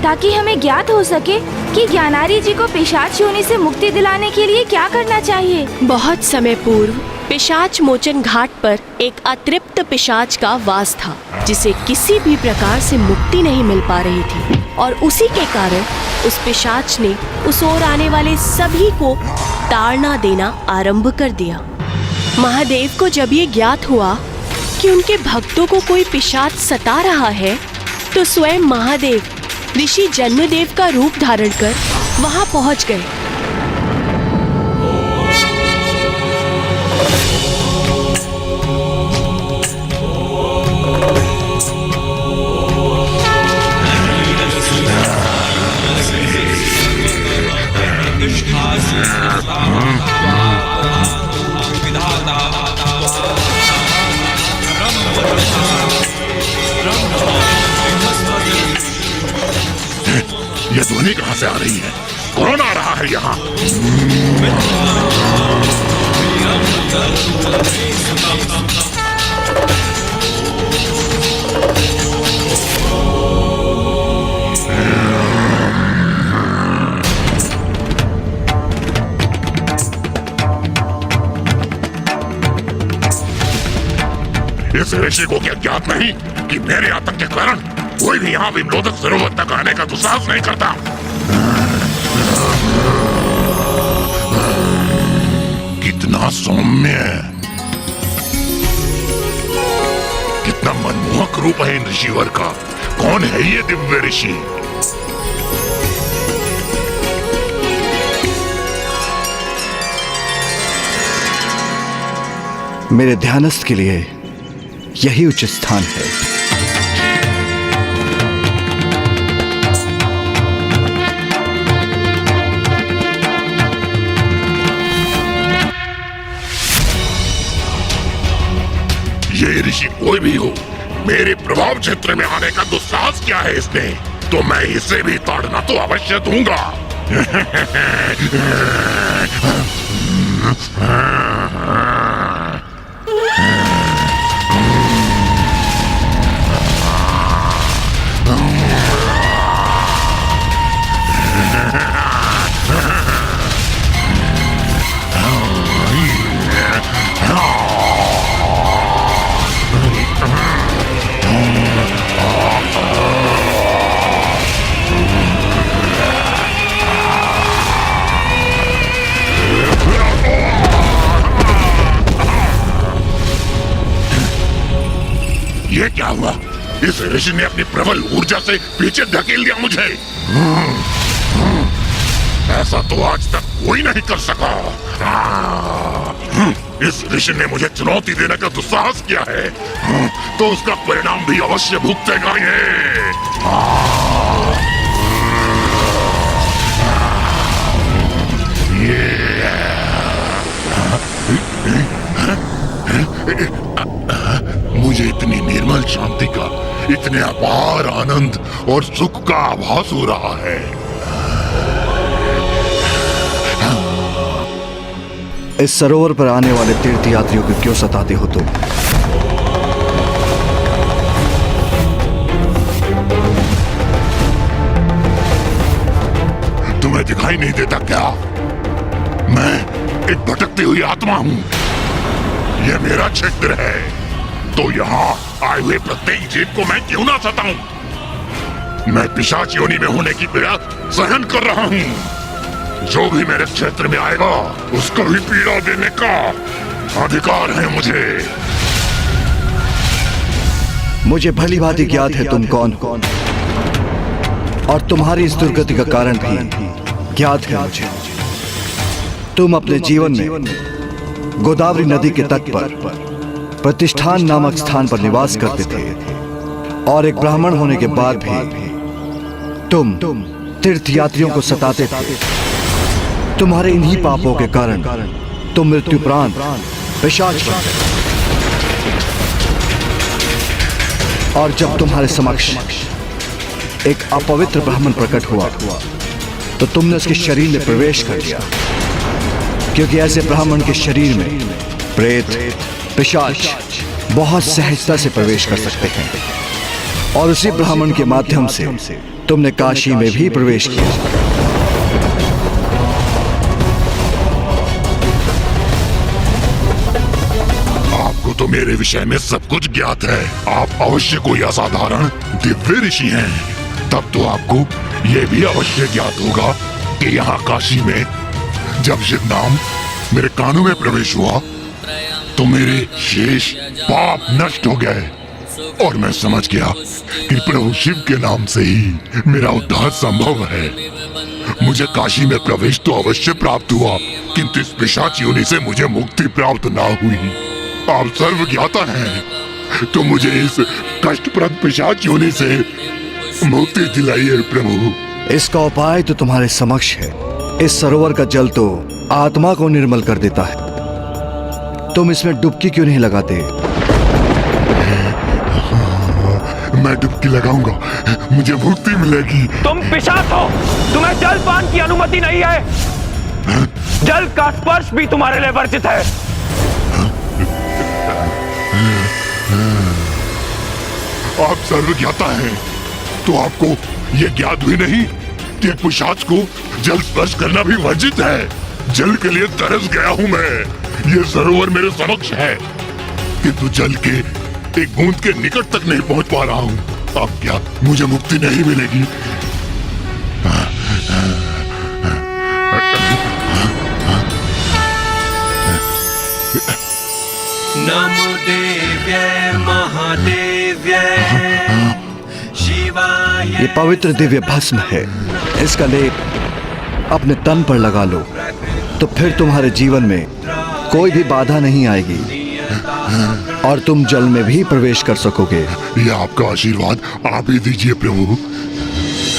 ताकि हमें ज्ञात हो सके कि ज्ञानारी जी को पिशाच योनि से मुक्ति दिलाने के लिए क्या करना चाहिए। बहुत समय पूर्व पिशाच मोचन घाट पर एक अतृप्त पिशाच का वास था, जिसे किसी भी प्रकार से मुक्ति नहीं मिल पा रही थी, और उसी के कारण उस पिशाच ने उस ओर आने वाले सभी को ताड़ना देना आरंभ कर दिया। महादेव को जब ये ज्ञात हुआ कि उनके भक्तों को कोई पिशाच सता रहा है, तो स्वयं महादेव ऋषि जन्मदेव का रूप धारण कर वहां पहुंच गए। ये ध्वनि कहाँ से आ रही है? कौन आ रहा है यहाँ? इस ऋषि को क्या ज्ञात नहीं कि मेरे आतंक के कारण कोई भी यहाँ विमलोदक सरोवर तक आने का दुस्साहस नहीं करता। कितना सौम्य, कितना मनमोहक रूप है इन ऋषिवर का। कौन है ये दिव्य ऋषि? मेरे ध्यानस्थ के लिए यही उचित स्थान है। ये ऋषि कोई भी हो, मेरे प्रभाव क्षेत्र में आने का दुस्साहस किया है इसने, तो मैं इसे भी ताड़ना तो अवश्य दूंगा। ये क्या हुआ? इस ऋषि ने अपनी प्रबल ऊर्जा से पीछे धकेल दिया मुझे। ऐसा तो आज तक कोई नहीं कर सका। इस ऋषि ने मुझे चुनौती देने का दुस्साहस किया है, तो उसका परिणाम भी अवश्य भुगतेगा मुझे इतनी निर्मल शांति का, इतने अपार आनंद और सुख का आभास हो रहा है। इस सरोवर पर आने वाले तीर्थयात्रियों को क्यों सताते हो तुम? तुम्हें दिखाई नहीं देता क्या? मैं एक भटकती हुई आत्मा हूँ। यह मेरा क्षेत्र है, तो यहाँ आए हुए प्रत्येक जीव को मैं क्यों ना सताऊं? मैं पिशाच योनि में होने की पीड़ा सहन कर रहा हूँ। जो भी मेरे क्षेत्र में आएगा उसको भी पीड़ा देने का अधिकार है मुझे भली भांति ज्ञात है तुम कौन, और तुम्हारी इस दुर्गति का कारण भी ज्ञात है मुझे। तुम अपने जीवन में गोदावरी नदी के तट पर प्रतिष्ठान नामक स्थान पर निवास करते थे, और एक ब्राह्मण होने के बाद भी तुम तीर्थयात्रियों को सताते थे। तुम्हारे इन्हीं पापों के कारण तुम मृत्युपरांत पिशाच बन गए। और जब तुम्हारे समक्ष एक अपवित्र ब्राह्मण प्रकट हुआ, तो तुमने उसके शरीर में प्रवेश कर दिया, क्योंकि ऐसे ब्राह्मण के शरीर में प्रेत, पिशाच बहुत सहजता से प्रवेश कर सकते हैं। और उसी ब्राह्मण के माध्यम से तुमने काशी में भी प्रवेश किया। मेरे विषय में सब कुछ ज्ञात है। आप अवश्य कोई असाधारण दिव्य ऋषि हैं। तब तो आपको ये भी अवश्य ज्ञात होगा कि यहाँ काशी में जब शिव नाम मेरे कानों में प्रवेश हुआ तो मेरे शेष पाप नष्ट हो गए और मैं समझ गया कि प्रभु शिव के नाम से ही मेरा उद्धार संभव है। मुझे काशी में प्रवेश तो अवश्य प्राप्त हुआ, किंतु इस पिशाच योनि से मुझे मुक्ति प्राप्त ना हुई। आप सर्वज्ञाता हैं, तो मुझे इस कष्टप्रद पिशाच योनि से मुक्ति दिलाइए प्रभु। इसका उपाय तो तुम्हारे समक्ष है। इस सरोवर का जल तो आत्मा को निर्मल कर देता है। तुम इसमें डुबकी क्यों नहीं लगाते? मैं डुबकी लगाऊंगा, मुझे मुक्ति मिलेगी। तुम पिशाच हो, तुम्हें जल पान की अनुमति नहीं है। जल का स्पर्श भी तुम्हारे लिए वर्जित है। आप सर्वज्ञाता हैं, तो आपको ये ज्ञात हुई नहीं कि पिशाच को जल स्पर्श करना भी वर्जित है। जल के लिए तरस गया हूँ मैं। ये सरोवर मेरे समक्ष है, किंतु जल के एक बूंद के निकट तक नहीं पहुंच पा रहा हूँ। अब क्या मुझे मुक्ति नहीं मिलेगी? नमो देव्यै महादेव्यै शिवाय। ये पवित्र दिव्य भस्म है। इसका लेप अपने तन पर लगा लो, तो फिर तुम्हारे जीवन में कोई भी बाधा नहीं आएगी और तुम जल में भी प्रवेश कर सकोगे। ये आपका आशीर्वाद आप ही दीजिए प्रभु।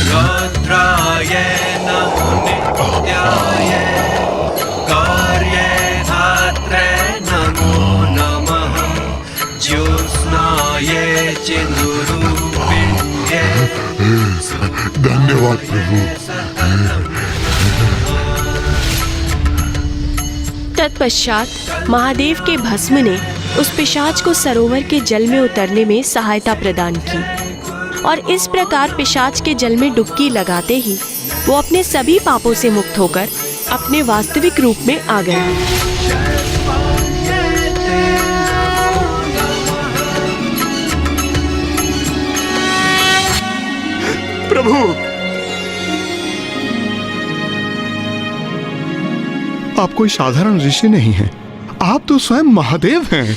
रुद्राय नमो नित्याय कार्यधात्रे नमो नमः ज्योत्स्नाय चिन्नुरूपिण्ये। धन्यवाद प्रभु। तत्पश्चात महादेव के भस्म ने उस पिशाच को सरोवर के जल में उतरने में सहायता प्रदान की और इस प्रकार पिशाच के जल में डुबकी लगाते ही वो अपने सभी पापों से मुक्त होकर अपने वास्तविक रूप में आ गया। प्रभु, आप कोई साधारण ऋषि नहीं हैं, आप तो स्वयं महादेव हैं।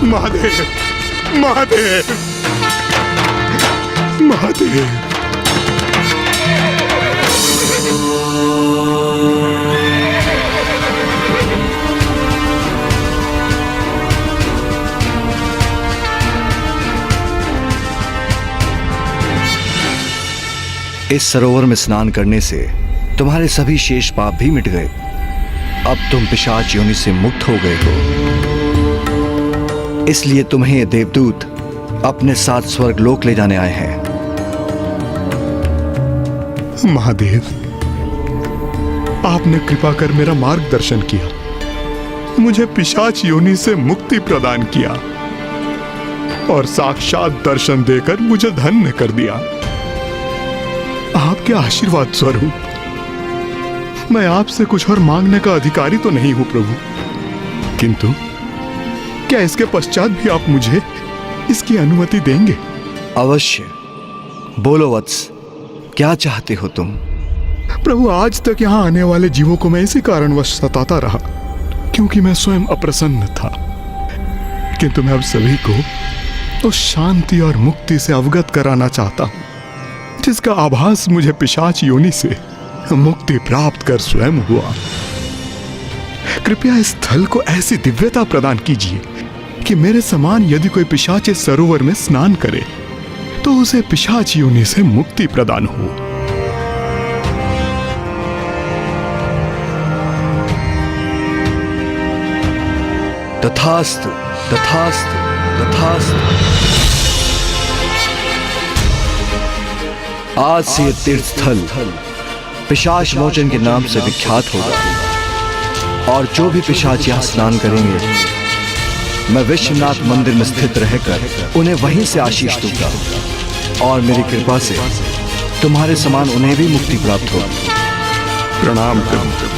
महादेव, महादेव, महादेव। इस सरोवर में स्नान करने से तुम्हारे सभी शेष पाप भी मिट गए। अब तुम पिशाच योनि से मुक्त हो गए हो। इसलिए तुम्हें ये देवदूत अपने साथ स्वर्ग लोक ले जाने आए हैं। महादेव, आपने कृपा कर मेरा मार्गदर्शन किया, मुझे पिशाच योनि से मुक्ति प्रदान किया और साक्षात दर्शन देकर मुझे धन्य कर दिया। आपके आशीर्वाद स्वरूप मैं आपसे कुछ और मांगने का अधिकारी तो नहीं हूं प्रभु, किंतु क्या इसके पश्चात भी आप मुझे इसकी अनुमति देंगे? अवश्य। बोलो वत्स, क्या चाहते हो तुम? प्रभु, आज तक यहाँ आने वाले जीवों को मैं इसी कारणवश सताता रहा क्योंकि मैं स्वयं अप्रसन्न था, किंतु मैं अब सभी को उस शांति और मुक्ति से अवगत कराना चाहता हूं जिसका आभास मुझे पिशाच योनि से मुक्ति प्राप्त कर स्वयं हुआ। कृपया इस स्थल को ऐसी दिव्यता प्रदान कीजिए कि मेरे समान यदि कोई पिशाच इस सरोवर में स्नान करे तो उसे पिशाच योनि से मुक्ति प्रदान हो। तथास्तु, तथास्तु, तथास्तु। आज से ये तीर्थ स्थल पिशाच मोचन के नाम से विख्यात होगा और जो भी पिशाच यहाँ स्नान करेंगे मैं विश्वनाथ मंदिर में स्थित रहकर उन्हें वहीं से आशीष दूंगा और मेरी कृपा से तुम्हारे समान उन्हें भी मुक्ति प्राप्त होगी। प्रणाम प्रभु।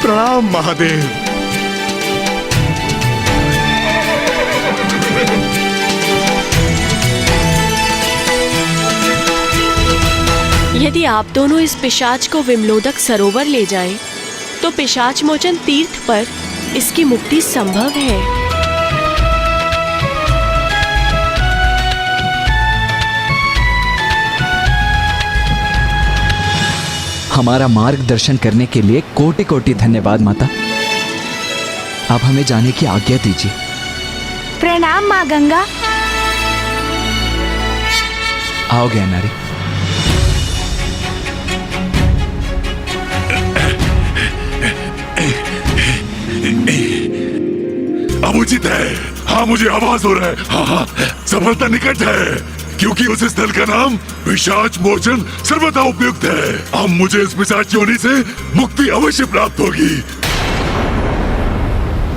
प्रणाम महादेव। यदि आप दोनों इस पिशाच को विमलोदक सरोवर ले जाएं, तो पिशाच मोचन तीर्थ पर इसकी मुक्ति संभव है। हमारा मार्गदर्शन करने के लिए कोटि कोटि धन्यवाद माता। आप हमें जाने की आज्ञा दीजिए। प्रणाम माँ गंगा। आओ ज्ञानारी। अब उचित है। हाँ, मुझे आवाज हो रहा है। हाँ, सफलता निकट है, क्योंकि उस स्थल का नाम पिशाच मोचन सर्वथा उपयुक्त है। अब मुझे इस पिशाच योनि से मुक्ति अवश्य प्राप्त होगी।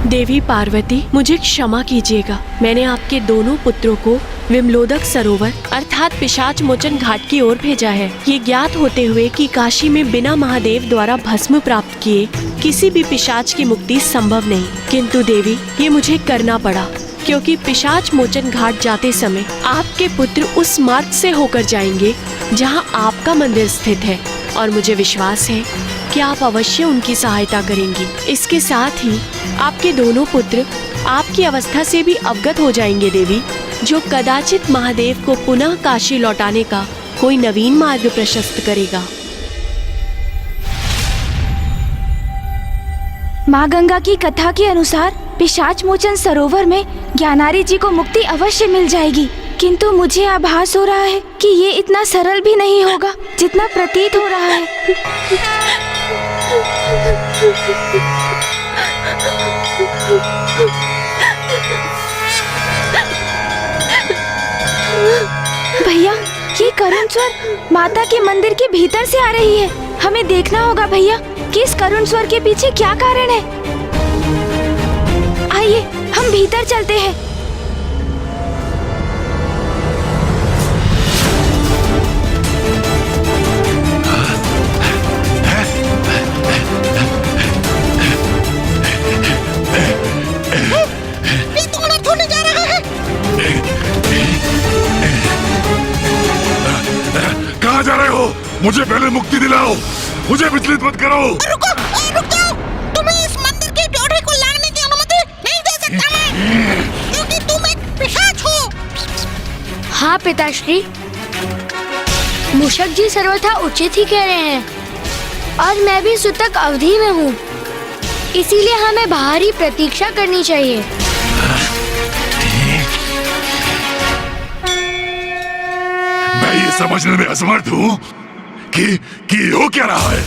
देवी पार्वती, मुझे क्षमा कीजिएगा। मैंने आपके दोनों पुत्रों को विमलोदक सरोवर अर्थात पिशाच मोचन घाट की ओर भेजा है, ये ज्ञात होते हुए कि काशी में बिना महादेव द्वारा भस्म प्राप्त किए किसी भी पिशाच की मुक्ति संभव नहीं। किंतु देवी, ये मुझे करना पड़ा, क्योंकि पिशाच मोचन घाट जाते समय आपके पुत्र उस मार्ग से होकर जाएंगे जहां आपका मंदिर स्थित है, और मुझे विश्वास है कि आप अवश्य उनकी सहायता करेंगी। इसके साथ ही आपके दोनों पुत्र आपकी अवस्था से भी अवगत हो जाएंगे देवी, जो कदाचित महादेव को पुनः काशी लौटाने का कोई नवीन मार्ग प्रशस्त करेगा। माँ गंगा की कथा के अनुसार पिशाच मोचन सरोवर में ज्ञानारी जी को मुक्ति अवश्य मिल जाएगी, किंतु मुझे आभास हो रहा है कि ये इतना सरल भी नहीं होगा जितना प्रतीत हो रहा है। भैया, ये करुण स्वर माता के मंदिर के भीतर से आ रही है। हमें देखना होगा भैया कि इस करुण स्वर के पीछे क्या कारण है। आइए हम भीतर चलते हैं। ये तो अनर्थ होने जा रहा है। कहाँ जा रहे हो? मुझे पहले मुक्ति दिलाओ, मुझे विचलित मत करो। रुक जाओ। तुम्हें इस मंदिर के ड्योढ़े को लांघने की अनुमति नहीं दे सकता मैं, क्योंकि तुम एक पिशाच हो। हाँ पिताश्री, मूषक जी सर्वथा उचित ही कह रहे हैं, और मैं भी सूतक अवधि में हूँ, इसीलिए हमें बाहर ही प्रतीक्षा करनी चाहिए। मैं ये समझने में असमर्थ हूँ कि हो क्या रहा है।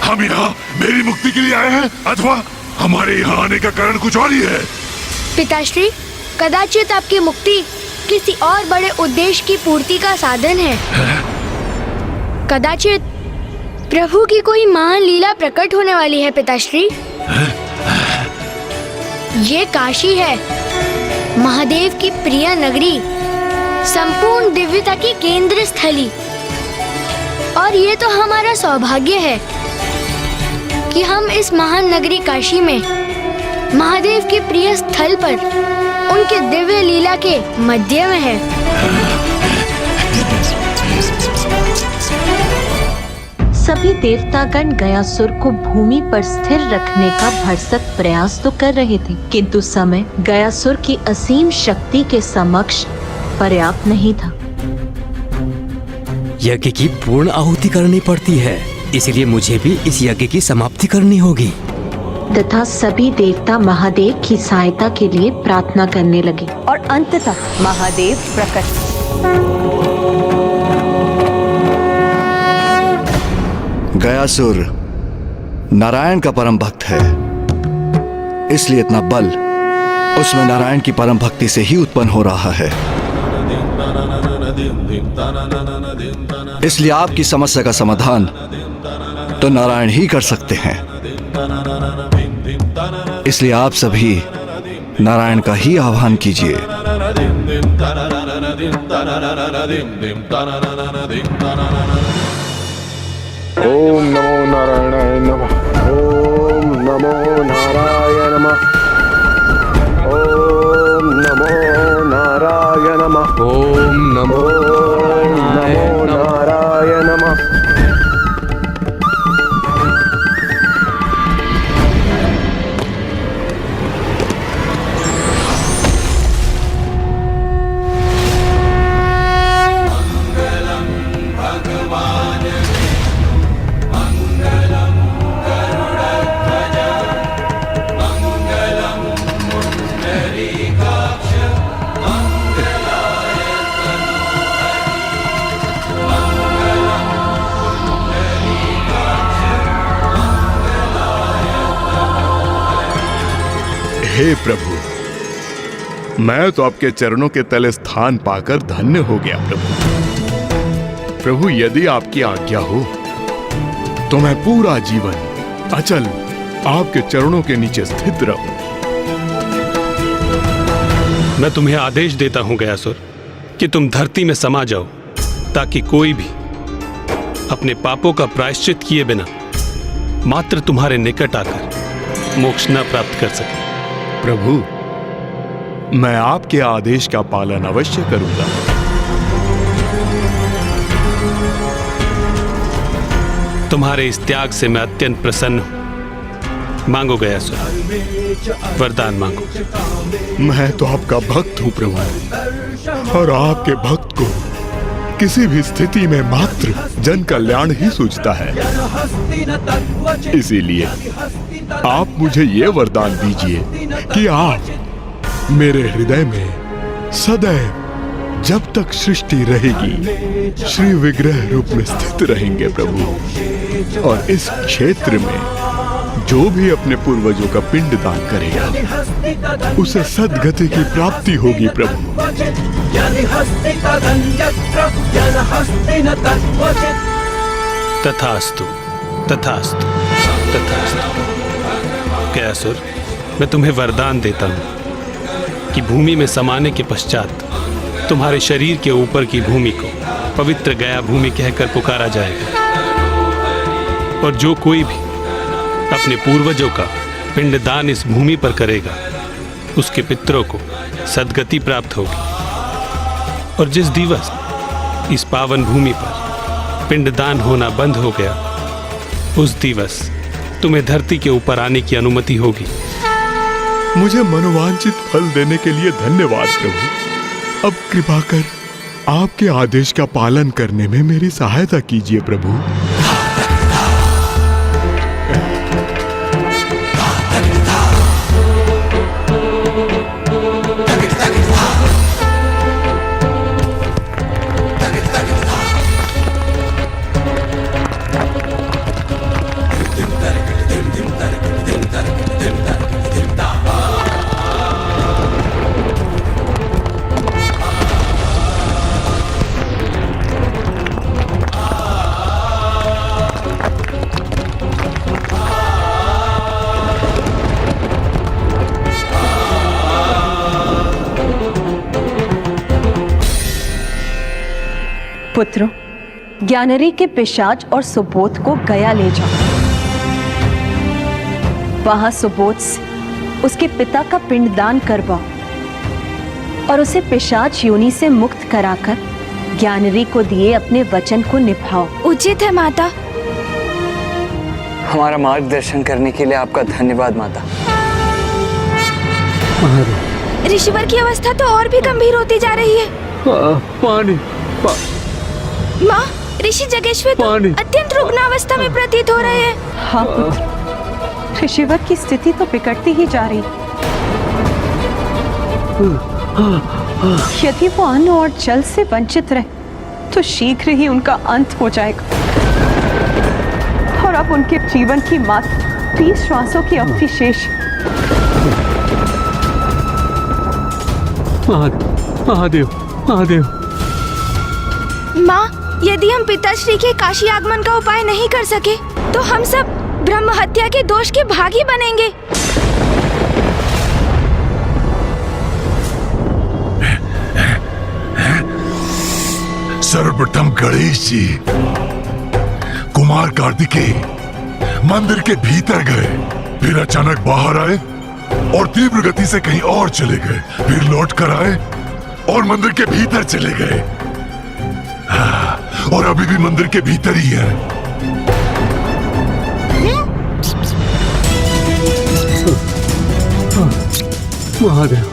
हम यहाँ मेरी मुक्ति के लिए आए हैं, अथवा हमारे यहाँ आने का कारण कुछ और ही है। पिताश्री, कदाचित आपकी मुक्ति किसी और बड़े उद्देश्य की पूर्ति का साधन है। कदाचित प्रभु की कोई महान लीला प्रकट होने वाली है पिताश्री। ये काशी है, महादेव की प्रिय नगरी, संपूर्ण दिव्यता की केंद्र स्थली, और ये तो हमारा सौभाग्य है कि हम इस महान नगरी काशी में महादेव के प्रिय स्थल पर उनके दिव्य लीला के मध्य में है। सभी देवतागण गयासुर को भूमि पर स्थिर रखने का भरसक प्रयास तो कर रहे थे, किंतु समय गयासुर की असीम शक्ति के समक्ष पर्याप्त नहीं था। यज्ञ की पूर्ण आहुति करनी पड़ती है, इसलिए मुझे भी इस यज्ञ की समाप्ति करनी होगी। तथा सभी देवता महादेव की सहायता के लिए प्रार्थना करने लगे, और अंततः महादेव प्रकट। गयासुर नारायण का परम भक्त है, इसलिए इतना बल उसमें नारायण की परम भक्ति से ही उत्पन्न हो रहा है। इसलिए आपकी समस्या का समाधान तो नारायण ही कर सकते हैं। इसलिए आप सभी नारायण का ही आह्वान कीजिए। ओम नमो नारायणाय नमः। ओम नमो नारायण नमः। ओम नमो नारायण नमः। ओम नमो नारायण नमः। हे प्रभु, मैं तो आपके चरणों के तले स्थान पाकर धन्य हो गया प्रभु। प्रभु, यदि आपकी आज्ञा हो तो मैं पूरा जीवन अचल आपके चरणों के नीचे स्थित रहूं। मैं तुम्हें आदेश देता हूं गयासुर कि तुम धरती में समा जाओ, ताकि कोई भी अपने पापों का प्रायश्चित किए बिना मात्र तुम्हारे निकट आकर मोक्ष न प्राप्त कर सके। प्रभु, मैं आपके आदेश का पालन अवश्य करूंगा। तुम्हारे इस त्याग से मैं अत्यंत प्रसन्न हूं। मांगो गयासुर, वरदान मांगो। मैं तो आपका भक्त हूं प्रभु, और आपके भक्त को किसी भी स्थिति में मात्र जन कल्याण ही सूझता है। इसीलिए आप मुझे ये वरदान दीजिए कि आप मेरे हृदय में सदैव जब तक सृष्टि रहेगी श्री विग्रह रूप में स्थित रहेंगे प्रभु। और इस क्षेत्र में जो भी अपने पूर्वजों का पिंड दान करेगा उसे सद्गति की प्राप्ति होगी प्रभु। तथास्तु, तथास्तु, तथास्तु। गयासुर, मैं तुम्हें वरदान देता हूं कि भूमि में समाने के पश्चात तुम्हारे शरीर के ऊपर की भूमि को पवित्र गया भूमि कहकर पुकारा जाएगा, और जो कोई भी अपने पूर्वजों का पिंडदान इस भूमि पर करेगा उसके पितरों को सद्गति प्राप्त होगी। और जिस दिवस इस पावन भूमि पर पिंडदान होना बंद हो गया, उस दिवस तुम्हें धरती के ऊपर आने की अनुमति होगी। मुझे मनोवांछित फल देने के लिए धन्यवाद प्रभु। अब कृपा कर आपके आदेश का पालन करने में मेरी सहायता कीजिए प्रभु। पुत्रों, ज्ञानरी के पिशाच और सुबोध को गया ले जाओ। वहां सुबोध से उसके पिता का पिंडदान करवाओ और उसे पिशाच योनि से मुक्त कराकर ज्ञानरी को दिए अपने वचन को निभाओ। उचित है माता। हमारा मार्गदर्शन करने के लिए आपका धन्यवाद माता। ऋषिवर की अवस्था तो और भी गंभीर होती जा रही है। पानी माँ, ऋषि जगेश्वर तो अत्यंत रुग्ण अवस्था में प्रतीत हो रहे हैं। हाँ पुत्र, ऋषिवर की स्थिति तो बिगड़ती ही जा रही। यदि वो अन्न और जल से वंचित रहे तो शीघ्र ही उनका अंत हो जाएगा, और अब उनके जीवन की मात्र 20 श्वासों की अवधि शेष। महादेव, महादेव, यदि हम पिताश्री के काशी आगमन का उपाय नहीं कर सके तो हम सब ब्रह्म हत्या के दोष के भागी बनेंगे। सर्वप्रथम गणेश जी कुमार कार्तिकेय मंदिर के भीतर गए, फिर अचानक बाहर आए और तीव्र गति से कहीं और चले गए, फिर लौट कर आए और मंदिर के भीतर चले गए। और अभी भी मंदिर के भीतर ही है। महादेव,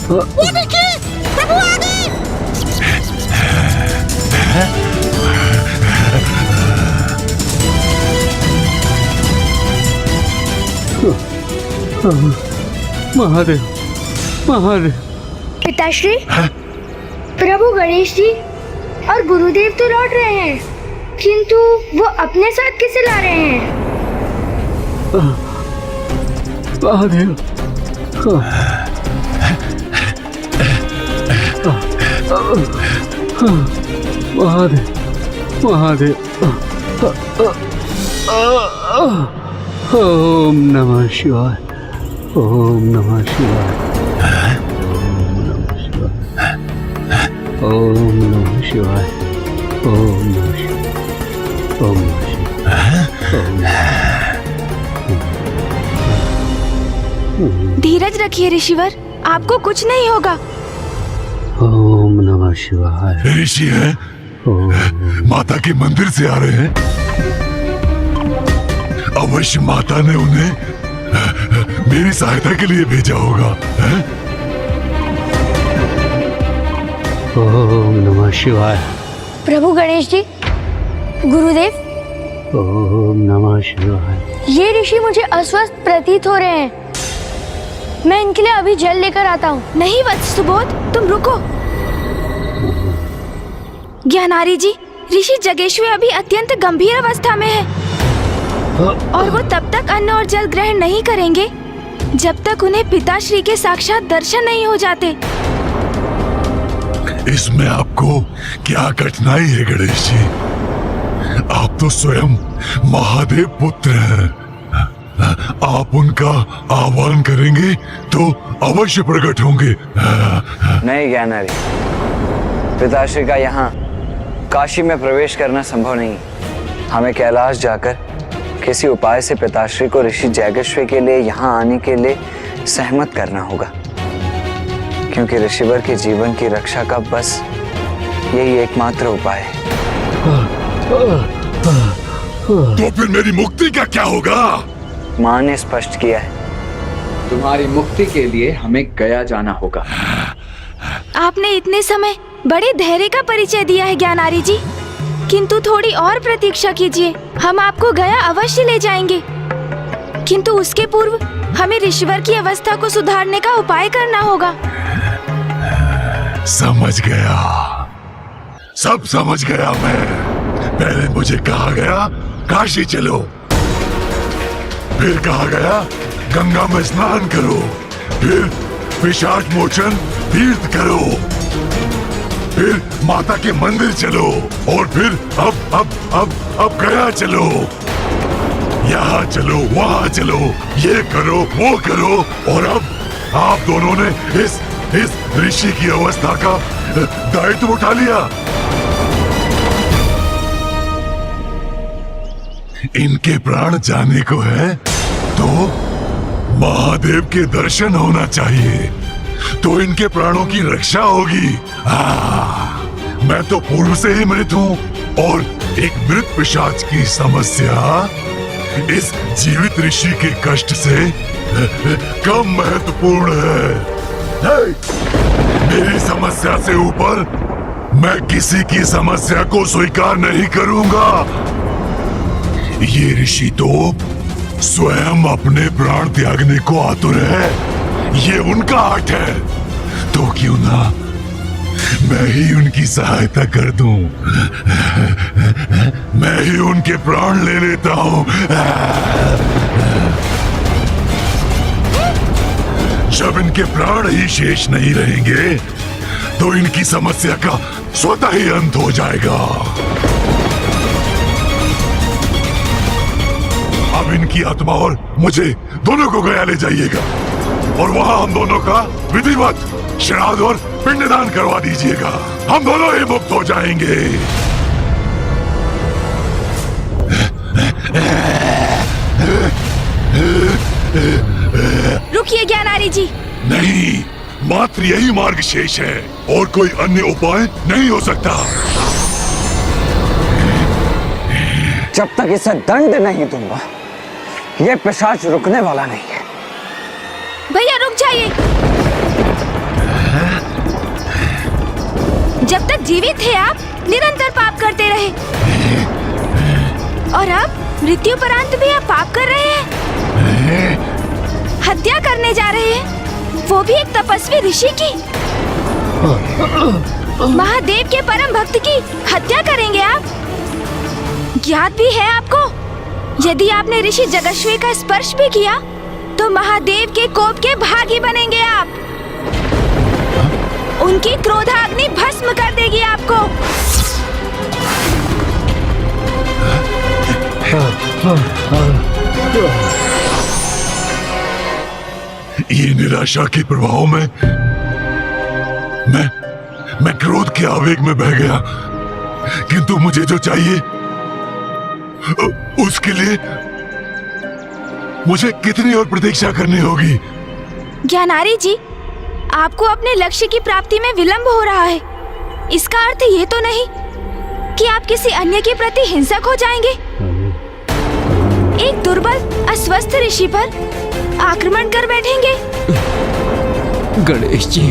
वो देखिए, प्रभु आ गए। महादेव, महादेव। पिताश्री, प्रभु गणेश जी और गुरुदेव तो लौट रहे हैं, किंतु वो अपने साथ किसे ला रहे हैं? महादेव, महादेव, महादेव। ओम नमः शिवाय, ओम नमः शिवाय, ओम नमः शिवाय, ओम नमः शिवाय, ओम नमः शिवाय। धीरज रखिए ऋषिवर, आपको कुछ नहीं होगा। ओम नमः शिवाय। ऋषि है, माता के मंदिर से आ रहे हैं। अवश्य माता ने उन्हें मेरी सहायता के लिए भेजा होगा। ओम नमः शिवाय। प्रभु गणेश जी, गुरुदेव, ओम नमः शिवाय। ये ऋषि मुझे अस्वस्थ प्रतीत हो रहे हैं। मैं इनके लिए अभी जल लेकर आता हूँ। नहीं वत्स सुबोध, तुम रुको। ज्ञानारी जी, ऋषि जगेश्वर अभी अत्यंत गंभीर अवस्था में है और वो तब तक अन्न और जल ग्रहण नहीं करेंगे जब तक उन्हें पिताश्री के साक्षात दर्शन नहीं हो जाते। इसमें आपको क्या कठिनाई है गणेश जी? आप तो स्वयं महादेव पुत्र हैं। आप उनका आह्वान करेंगे तो अवश्य प्रकट होंगे। नहीं ज्ञानारी, पिताश्री का यहाँ काशी में प्रवेश करना संभव नहीं। हमें कैलाश जाकर किसी उपाय से पिताश्री को ऋषि जैगेश्वर के लिए यहाँ आने के लिए सहमत करना होगा, क्योंकि ऋषिवर के जीवन की रक्षा का बस यही एकमात्र उपाय है। तो फिर मेरी मुक्ति का क्या होगा? माँ ने स्पष्ट किया है, तुम्हारी मुक्ति के लिए हमें गया जाना होगा। आपने इतने समय बड़े धैर्य का परिचय दिया है ज्ञानारी जी, किंतु थोड़ी और प्रतीक्षा कीजिए। हम आपको गया अवश्य ले जाएंगे, किंतु उसके पूर्व हमें ऋषिवर की अवस्था को सुधारने का उपाय करना होगा। समझ गया, सब समझ गया मैं। पहले मुझे कहा गया काशी चलो, फिर कहा गया गंगा में स्नान करो, फिर पिशाच मोचन तीर्थ करो, फिर माता के मंदिर चलो और फिर अब गया चलो। यहाँ चलो, वहाँ चलो, ये करो, वो करो, और अब आप दोनों ने इस ऋषि की अवस्था का दायित्व उठा लिया। इनके प्राण जाने को है तो महादेव के दर्शन होना चाहिए, तो इनके प्राणों की रक्षा होगी। मैं तो पूर्व से ही मृत हूँ और एक मृत पिशाच की समस्या इस जीवित ऋषि के कष्ट से कम महत्वपूर्ण है। मेरी समस्या से ऊपर मैं किसी की समस्या को स्वीकार नहीं करूंगा। ये ऋषि तो स्वयं अपने प्राण त्यागने को आतुर है, ये उनका आर्ट है, तो क्यों ना मैं ही उनकी सहायता कर दूं। मैं ही उनके प्राण ले लेता हूं। जब इनके प्राण ही शेष नहीं रहेंगे तो इनकी समस्या का स्वतः ही अंत हो जाएगा। अब इनकी आत्मा और मुझे दोनों को गया ले जाइएगा और वहां हम दोनों का विधिवत श्राद्ध और पिंडदान करवा दीजिएगा। हम दोनों ही मुक्त हो जाएंगे। रुकिए ज्ञानारी जी। नहीं, मात्र यही मार्ग शेष है और कोई अन्य उपाय नहीं हो सकता। जब तक इसे दंड नहीं दूंगा, ये पिशाच रुकने वाला नहीं है। भैया रुक जाइए। जब तक जीवित थे आप निरंतर पाप करते रहे और अब मृत्युपरांत भी आप पाप कर रहे हैं। हत्या करने जा रहे हैं, वो भी एक तपस्वी ऋषि की। महादेव के परम भक्त की हत्या करेंगे आप? ज्ञात भी है आपको, यदि आपने ऋषि जगश्वे का स्पर्श भी किया तो महादेव के कोप के भागी बनेंगे आप। उनकी क्रोधाग्नि भस्म कर देगी आपको। ये निराशा के प्रभाव में मैं क्रोध के आवेग में बह गया, किंतु मुझे जो चाहिए उसके लिए मुझे कितनी और प्रतीक्षा करनी होगी? ज्ञानारी जी, आपको अपने लक्ष्य की प्राप्ति में विलंब हो रहा है। इसका अर्थ ये तो नहीं कि आप किसी अन्य के प्रति हिंसक हो जाएंगे। एक दुर्बल अस्वस्थ ऋषि पर आक्रमण कर बैठेंगे। गणेश जी,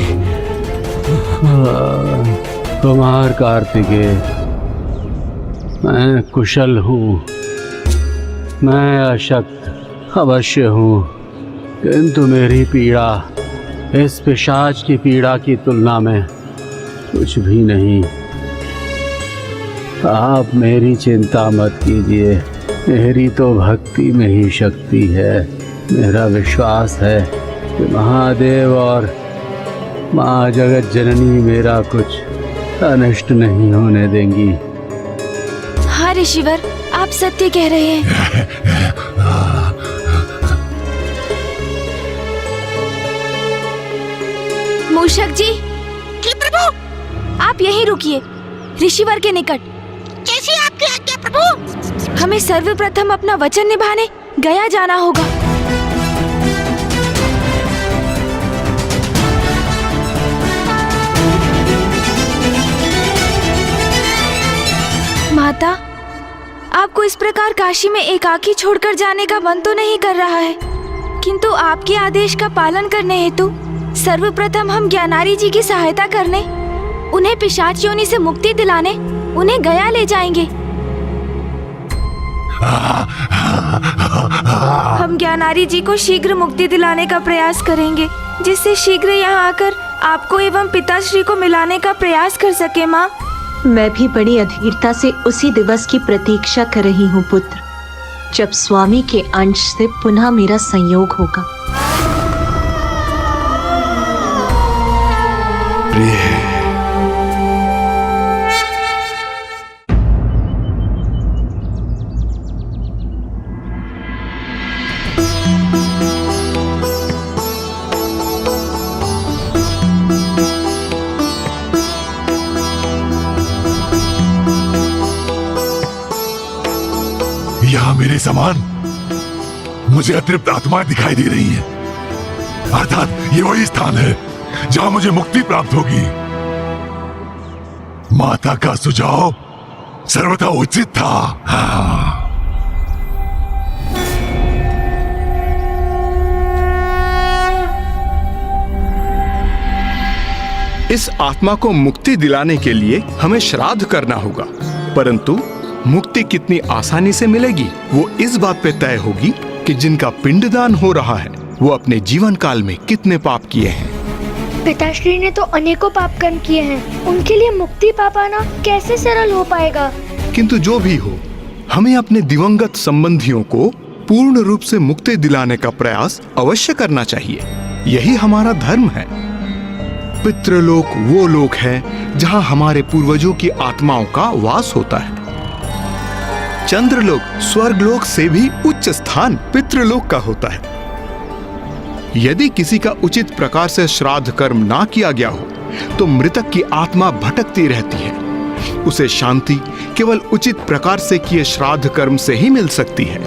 कुमार कार्तिकेय, मैं कुशल हूँ, मैं अशक्त अवश्य हूँ, किंतु मेरी पीड़ा इस पिशाच की पीड़ा की तुलना में कुछ भी नहीं। आप मेरी चिंता मत कीजिए, मेरी तो भक्ति में ही शक्ति है। मेरा विश्वास है कि महादेव और माँ जगत जननी मेरा कुछ अनिष्ट नहीं होने देंगी। हाँ ऋषिवर, आप सत्य कह रहे हैं। मूषक जी, प्रभु, आप यहीं रुकिए, ऋषिवर के निकट। कैसी आपकी आज्ञा प्रभु? हमें सर्वप्रथम अपना वचन निभाने गया जाना होगा। माता, आपको इस प्रकार काशी में एकाकी छोड़कर जाने का मन तो नहीं कर रहा है, किंतु आपके आदेश का पालन करने हेतु सर्वप्रथम हम ज्ञानारी जी की सहायता करने, उन्हें पिशाच योनि से मुक्ति दिलाने, उन्हें गया ले जाएंगे। हम ज्ञानारी जी को शीघ्र मुक्ति दिलाने का प्रयास करेंगे, जिससे शीघ्र यहाँ आकर आपको एवं पिताश्री को मिलाने का प्रयास कर सके। माँ, मैं भी बड़ी अधीरता से उसी दिवस की प्रतीक्षा कर रही हूँ पुत्र, जब स्वामी के अंश से पुनः मेरा संयोग होगा। यहाँ मेरे समान मुझे अतृप्त आत्माएं दिखाई दे रही हैं, अर्थात ये वही स्थान है जहाँ मुझे मुक्ति प्राप्त होगी। माता का सुझाव सर्वथा उचित था। हाँ। इस आत्मा को मुक्ति दिलाने के लिए हमें श्राद्ध करना होगा, परंतु मुक्ति कितनी आसानी से मिलेगी वो इस बात पे तय होगी कि जिनका पिंडदान हो रहा है वो अपने जीवन काल में कितने पाप किए हैं। पिताश्री ने तो अनेकों पाप कर्म किए हैं, उनके लिए मुक्ति पा पाना कैसे सरल हो पाएगा? किंतु जो भी हो, हमें अपने दिवंगत संबंधियों को पूर्ण रूप से मुक्ति दिलाने का प्रयास अवश्य करना चाहिए। यही हमारा धर्म है। पितृलोक वो लोक है जहां हमारे पूर्वजों की आत्माओं का वास होता है। चंद्रलोक स्वर्गलोक से भी उच्च स्थान पितृलोक का होता है। यदि किसी का उचित प्रकार से श्राद्ध कर्म ना किया गया हो तो मृतक की आत्मा भटकती रहती है। उसे शांति केवल उचित प्रकार से किए श्राद्ध कर्म से ही मिल सकती है।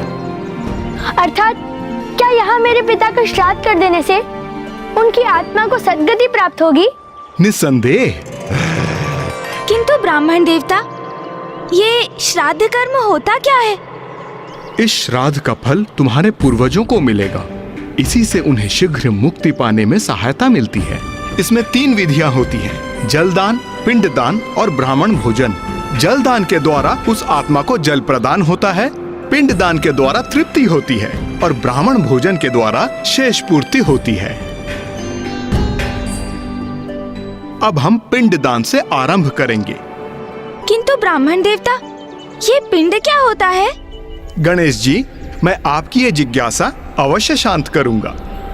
अर्थात क्या यहाँ मेरे पिता का श्राद्ध कर देने से उनकी आत्मा को सद्गति प्राप्त होगी? निस्संदेह। किंतु ब्राह्मण देवता, ये श्राद्ध कर्म होता क्या है? इस श्राद्ध का फल तुम्हारे पूर्वजों को मिलेगा। इसी से उन्हें शीघ्र मुक्ति पाने में सहायता मिलती है। इसमें 3 विधियां होती हैं: जलदान, पिंडदान और ब्राह्मण भोजन। जलदान के द्वारा उस आत्मा को जल प्रदान होता है, पिंडदान के द्वारा तृप्ति होती है और ब्राह्मण भोजन के द्वारा शेष पूर्ति होती है। अब हम पिंडदान से आरंभ करेंगे। किंतु ब्राह्मण देवता, ये पिंड क्या होता है? गणेश जी, मैं आपकी ये जिज्ञासा अवश्य शांत करूंगा।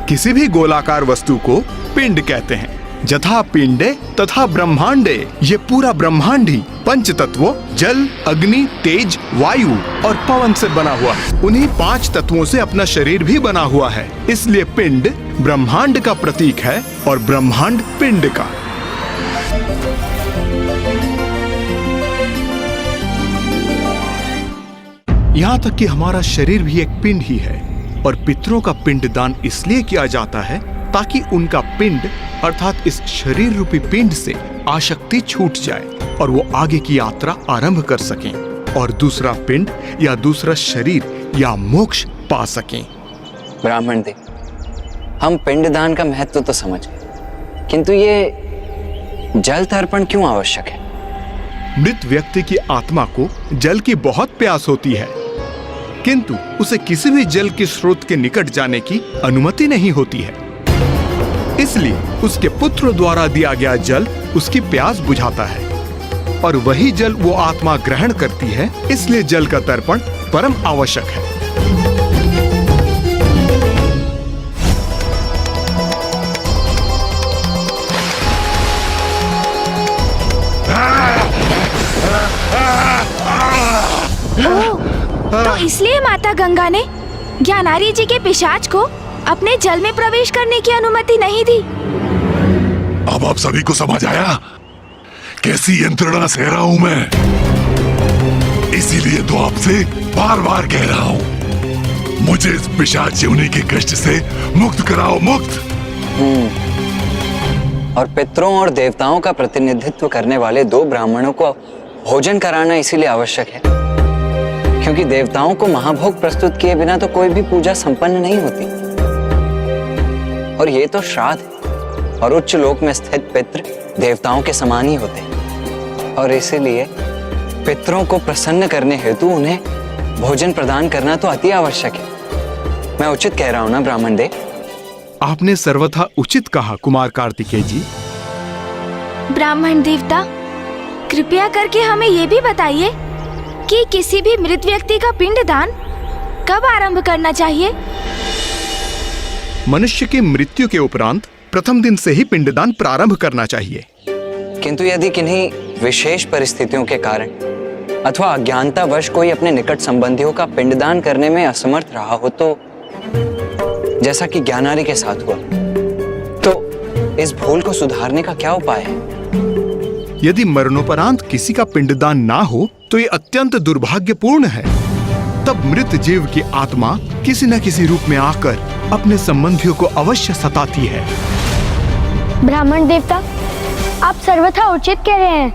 किसी भी गोलाकार वस्तु को पिंड कहते हैं। जथा पिंडे तथा ब्रह्मांडे, ये पूरा ब्रह्मांड ही 5 तत्वों जल, अग्नि, तेज, वायु और पवन से बना हुआ है। उन्हीं 5 तत्वों से अपना शरीर भी बना हुआ है। इसलिए पिंड ब्रह्मांड का प्रतीक है और ब्रह्मांड पिंड का। यहाँ तक कि हमारा शरीर भी एक पिंड ही है और पितरों का पिंडदान इसलिए किया जाता है ताकि उनका पिंड अर्थात इस शरीर रूपी पिंड से आसक्ति छूट जाए और वो आगे की यात्रा आरंभ कर सकें और दूसरा पिंड या दूसरा शरीर या मोक्ष पा सकें। ब्राह्मण देव, हम पिंडदान का महत्व तो समझ गए, किंतु ये जल तर्पण क्यों आवश्यक है? मृत व्यक्ति की आत्मा को जल की बहुत प्यास होती है, किंतु उसे किसी भी जल के स्रोत के निकट जाने की अनुमति नहीं होती है। इसलिए उसके पुत्र द्वारा दिया गया जल उसकी प्यास बुझाता है और वही जल वो आत्मा ग्रहण करती है। इसलिए जल का तर्पण परम आवश्यक है। तो इसलिए माता गंगा ने ज्ञानारी जी के पिशाच को अपने जल में प्रवेश करने की अनुमति नहीं दी। अब आप सभी को समझ आया कैसी यंत्रणा सह रहा हूं मैं। इसीलिए तो आपसे बार बार कह रहा हूं, मुझे इस पिशाच योनि के कष्ट से मुक्त कराओ, मुक्त। और पितरों और देवताओं का प्रतिनिधित्व करने वाले 2 ब्राह्मणों को भोजन कराना इसीलिए आवश्यक है क्योंकि देवताओं को महाभोग प्रस्तुत किए बिना तो कोई भी पूजा संपन्न नहीं होती। और ये तो श्राद्ध है और उच्च लोक में स्थित पितृ देवताओं के समान ही होते हैं और इसीलिए पितरों को प्रसन्न करने हेतु उन्हें भोजन प्रदान करना तो अति आवश्यक है। मैं उचित कह रहा हूं ना ब्राह्मण देव? आपने सर्वथा उचित कहा कुमार कार्तिकेय जी। ब्राह्मण देवता, कृपया करके हमें ये भी बताइए कि किसी भी मृत व्यक्ति का पिंडदान कब आरंभ करना चाहिए? मनुष्य की मृत्यु के उपरांत प्रथम दिन से ही पिंडदान प्रारंभ करना चाहिए। किंतु यदि किन्हीं विशेष परिस्थितियों के कारण अथवा अज्ञानतावश कोई अपने निकट संबंधियों का पिंडदान करने में असमर्थ रहा हो तो, जैसा कि ज्ञानारी के साथ हुआ, तो इस भूल को सुधारने का क्या उपाय है? यदि मरणोपरांत किसी का पिंडदान ना हो तो ये अत्यंत दुर्भाग्यपूर्ण है। तब मृत जीव की आत्मा किसी न किसी रूप में आकर अपने संबंधियों को अवश्य सताती है। ब्राह्मण देवता, आप सर्वथा उचित कह रहे हैं।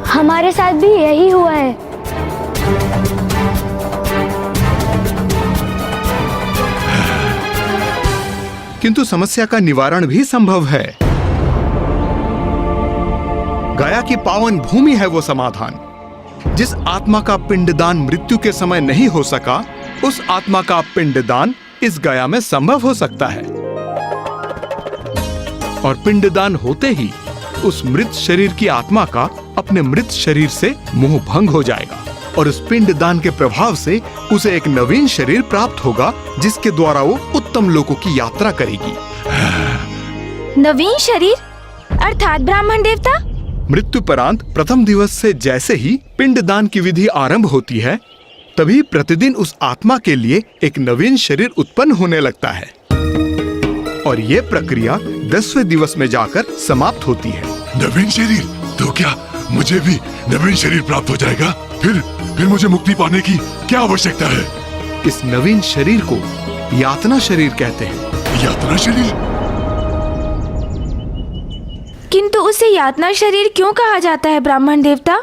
हमारे साथ भी यही हुआ है। किंतु समस्या का निवारण भी संभव है। गया की पावन भूमि है वो समाधान। जिस आत्मा का पिंडदान मृत्यु के समय नहीं हो सका, उस आत्मा का पिंडदान इस गया में संभव हो सकता है और पिंडदान होते ही उस मृत शरीर की आत्मा का अपने मृत शरीर से मोह भंग हो जाएगा और उस पिंडदान के प्रभाव से उसे एक नवीन शरीर प्राप्त होगा जिसके द्वारा वो उत्तम लोकों की यात्रा करेगी। नवीन शरीर अर्थात ब्राह्मण देवता। मृत्युपरांत प्रथम दिवस से जैसे ही पिंडदान की विधि आरंभ होती है, तभी प्रतिदिन उस आत्मा के लिए एक नवीन शरीर उत्पन्न होने लगता है और ये प्रक्रिया 10वें दिवस में जाकर समाप्त होती है। नवीन शरीर? तो क्या मुझे भी नवीन शरीर प्राप्त हो जाएगा? फिर मुझे मुक्ति पाने की क्या आवश्यकता है? इस नवीन शरीर को यातना शरीर कहते हैं। यातना शरीर? किंतु उसे यातना शरीर क्यों कहा जाता है ब्राह्मण देवता?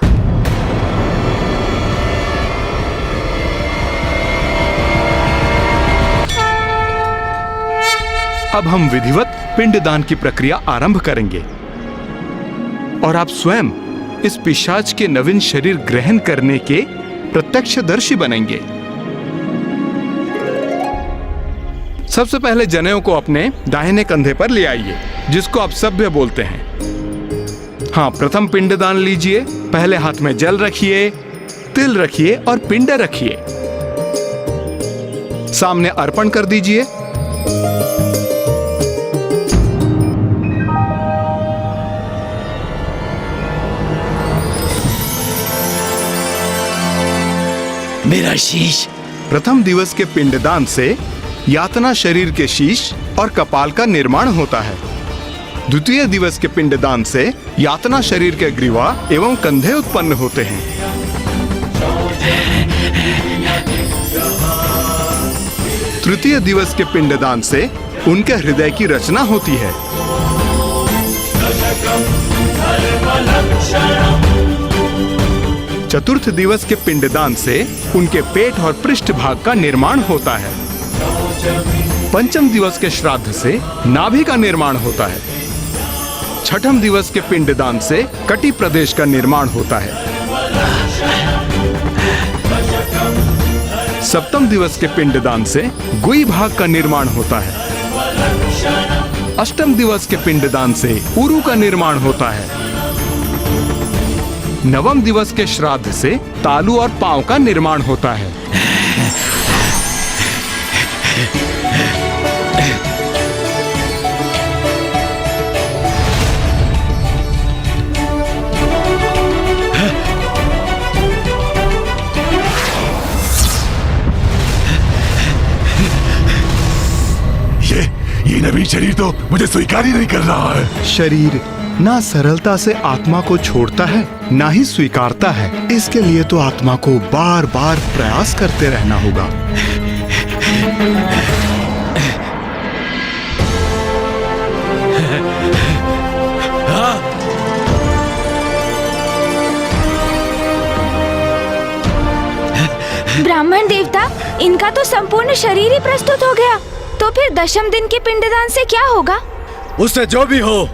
अब हम विधिवत पिंडदान की प्रक्रिया आरंभ करेंगे और आप स्वयं इस पिशाच के नवीन शरीर ग्रहण करने के प्रत्यक्षदर्शी बनेंगे। सबसे पहले जनेऊ को अपने दाहिने कंधे पर ले आइए, जिसको आप सभ्य बोलते हैं। हाँ, प्रथम पिंडदान लीजिए। पहले हाथ में जल रखिए, तिल रखिए और पिंड रखिए। सामने अर्पण कर दीजिए। मेरा शीश। प्रथम दिवस के पिंडदान से यातना शरीर के शीश और कपाल का निर्माण होता है। द्वितीय दिवस के पिंडदान से यातना शरीर के ग्रीवा एवं कंधे उत्पन्न होते हैं। तृतीय दिवस के पिंडदान से उनके हृदय की रचना होती है। चतुर्थ दिवस के पिंडदान से उनके पेट और पृष्ठ भाग का निर्माण होता है। पंचम दिवस के श्राद्ध से नाभि का निर्माण होता है। छठम दिवस के पिंडदान से कटी प्रदेश का निर्माण होता है। सप्तम दिवस के पिंडदान से गुई भाग का निर्माण होता है। अष्टम दिवस के पिंडदान से उरु का निर्माण होता है। नवम दिवस के श्राद्ध से तालू और पांव का निर्माण होता है। ये नवीन शरीर तो मुझे स्वीकार ही नहीं कर रहा है। शरीर ना सरलता से आत्मा को छोड़ता है, ना ही स्वीकारता है। इसके लिए तो आत्मा को बार बार प्रयास करते रहना होगा। ब्राह्मण देवता, इनका तो संपूर्ण शरीर ही प्रस्तुत हो गया, तो फिर दशम दिन के पिंडदान से क्या होगा? उससे जो भी हो,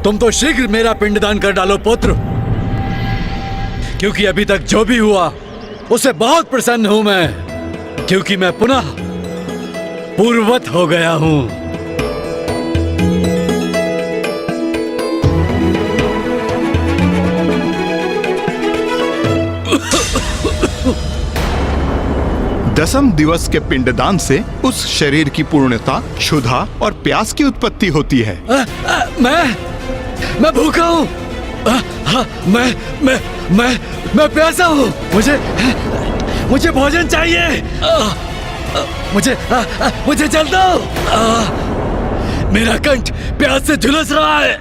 तुम तो शीघ्र मेरा पिंडदान कर डालो पुत्र, क्योंकि अभी तक जो भी हुआ उससे बहुत प्रसन्न हूं मैं, क्योंकि मैं पुनः पूर्ववत हो गया हूं। दसम दिवस के पिंडदान से उस शरीर की पूर्णता, क्षुधा और प्यास की उत्पत्ति होती है। मैं भूखा हूँ। मैं प्यासा हूँ। मुझे भोजन चाहिए। मुझे जल दो। मेरा कंठ प्यास से झुलस रहा है।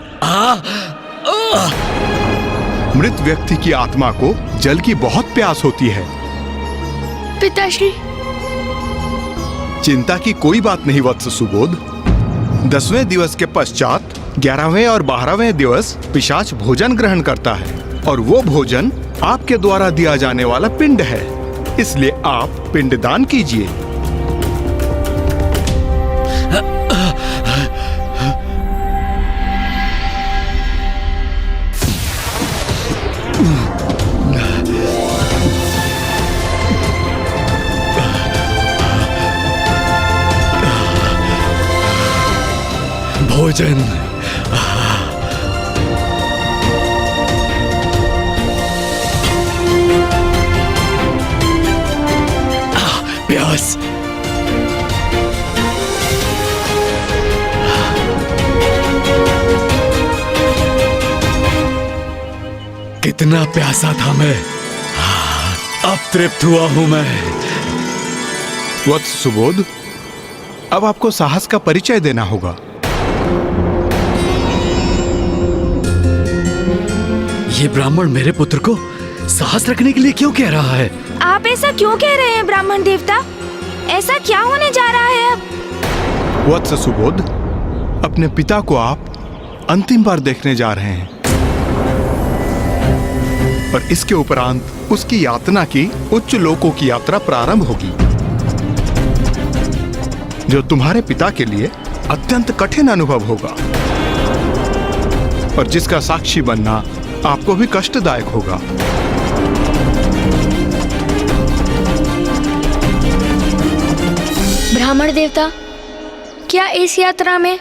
मृत व्यक्ति की आत्मा को जल की बहुत प्यास होती है। पिताश्री, चिंता की कोई बात नहीं वत्स सुबोध। 10वें दिवस के पश्चात 11वें और 12वें दिवस पिशाच भोजन ग्रहण करता है और वो भोजन आपके द्वारा दिया जाने वाला पिंड है, इसलिए आप पिंडदान कीजिए। भोजन। प्यास। कितना प्यासा था मैं, अब तृप्त हुआ हूं मैं। वत्स सुबोध, अब आपको साहस का परिचय देना होगा। ये ब्राह्मण मेरे पुत्र को साहस रखने के लिए क्यों कह रहा है? आप ऐसा क्यों कह रहे हैं ब्राह्मण देवता? ऐसा क्या होने जा रहा है अब? वत्स सुबोध, अपने पिता को आप अंतिम बार देखने जा रहे हैं और इसके उपरांत उसकी यातना की उच्च लोकों की यात्रा प्रारंभ होगी, जो तुम्हारे पिता के लिए अत्यंत कठिन अनुभव होगा और जिसका साक्षी बनना आपको भी कष्टदायक होगा। ब्राह्मण देवता, क्या इस यात्रा में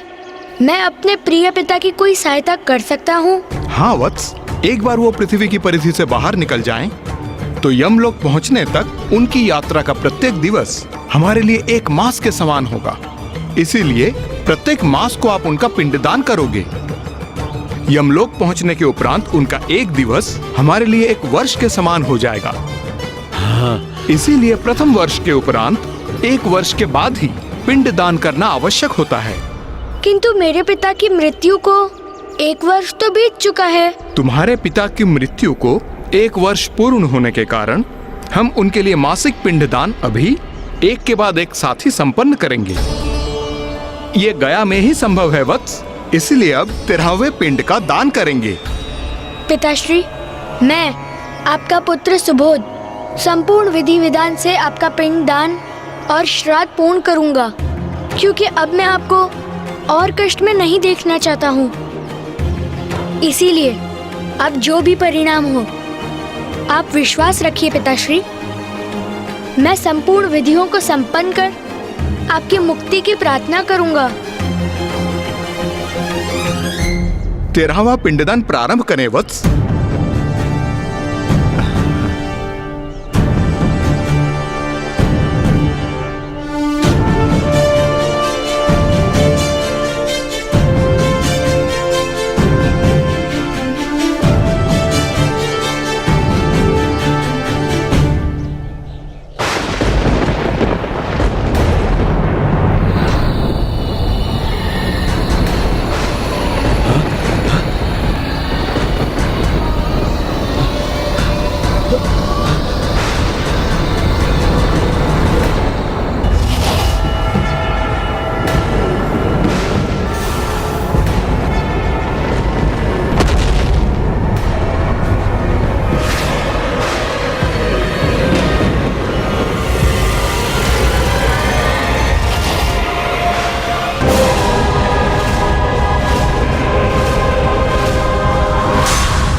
मैं अपने प्रिय पिता की कोई सहायता कर सकता हूँ? हाँ वत्स, एक बार वो पृथ्वी की परिधि से बाहर निकल जाएं, तो यमलोक पहुंचने तक उनकी यात्रा का प्रत्येक दिवस हमारे लिए एक मास के समान होगा। इसीलिए प्रत्येक मास को आप उनका पिंडदान करोगे। यमलोक पहुंचने के उपरांत उनका एक दिवस हमारे लिए एक वर्ष के समान हो जाएगा। इसीलिए प्रथम वर्ष के उपरांत एक वर्ष के बाद ही पिंडदान करना आवश्यक होता है। किंतु मेरे पिता की मृत्यु को एक वर्ष तो बीत चुका है। तुम्हारे पिता की मृत्यु को एक वर्ष पूर्ण होने के कारण हम उनके लिए मासिक पिंडदान अभी एक के बाद एक साथ ही संपन्न करेंगे। ये गया में ही संभव है वत्स, इसलिए अब 13वें पिंड का दान करेंगे। पिताश्री, मैं आपका पुत्र सुबोध संपूर्ण विधि विधान से आपका पिंड दान और श्राद्ध पूर्ण करूंगा, क्योंकि अब मैं आपको और कष्ट में नहीं देखना चाहता हूँ। इसीलिए अब जो भी परिणाम हो, आप विश्वास रखिए पिताश्री, मैं संपूर्ण विधियों को संपन्न कर आपकी मुक्ति की प्रार्थना करूंगा। 13वां पिंडदान प्रारंभ करें वत्स।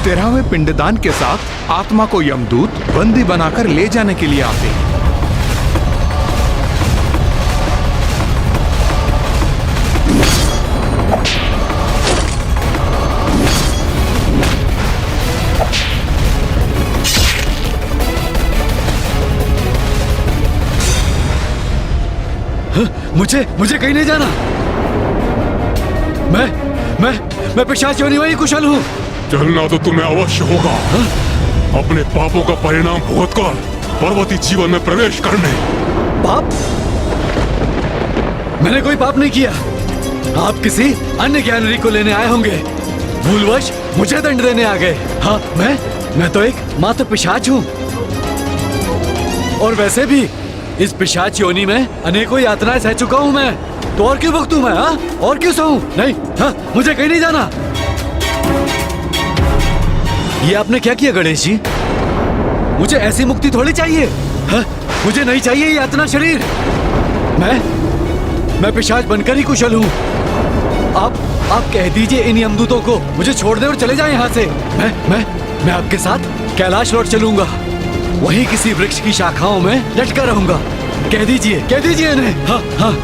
तेरहवें पिंडदान के साथ आत्मा को यमदूत बंदी बनाकर ले जाने के लिए आते हैं। मुझे कहीं नहीं जाना। मैं पिशाच योनि में ही कुशल हूँ। चलना तो तुम्हें अवश्य होगा। अपने पापों का परिणाम भुगतकर पर्वती जीवन में प्रवेश करने। पाप? मैंने कोई पाप नहीं किया। आप किसी अन्य ज्ञानी को लेने आए होंगे, भूलवश मुझे दंड देने आ गए। हाँ, मैं तो एक मात्र पिशाच हूँ। और वैसे भी इस पिशाच योनि में अनेकों यातनाएं सह चुका हूँ मैं। तो और क्यों भुगतूं मैं? हाँ, और क्यों सहूं? नहीं, हाँ, मुझे कहीं नहीं जाना। ये आपने क्या किया गणेश जी? मुझे ऐसी मुक्ति थोड़ी चाहिए। हाँ, मुझे नहीं चाहिए यातना शरीर। मैं पिशाच बनकर ही कुशल हूँ। आप कह दीजिए इन यमदूतों को मुझे छोड़ दे और चले जाएं यहाँ से। मैं आपके साथ कैलाश लौट चलूंगा। वहीं किसी वृक्ष की शाखाओं में लटका रहूंगा। कह दीजिए इन्हें। हाँ।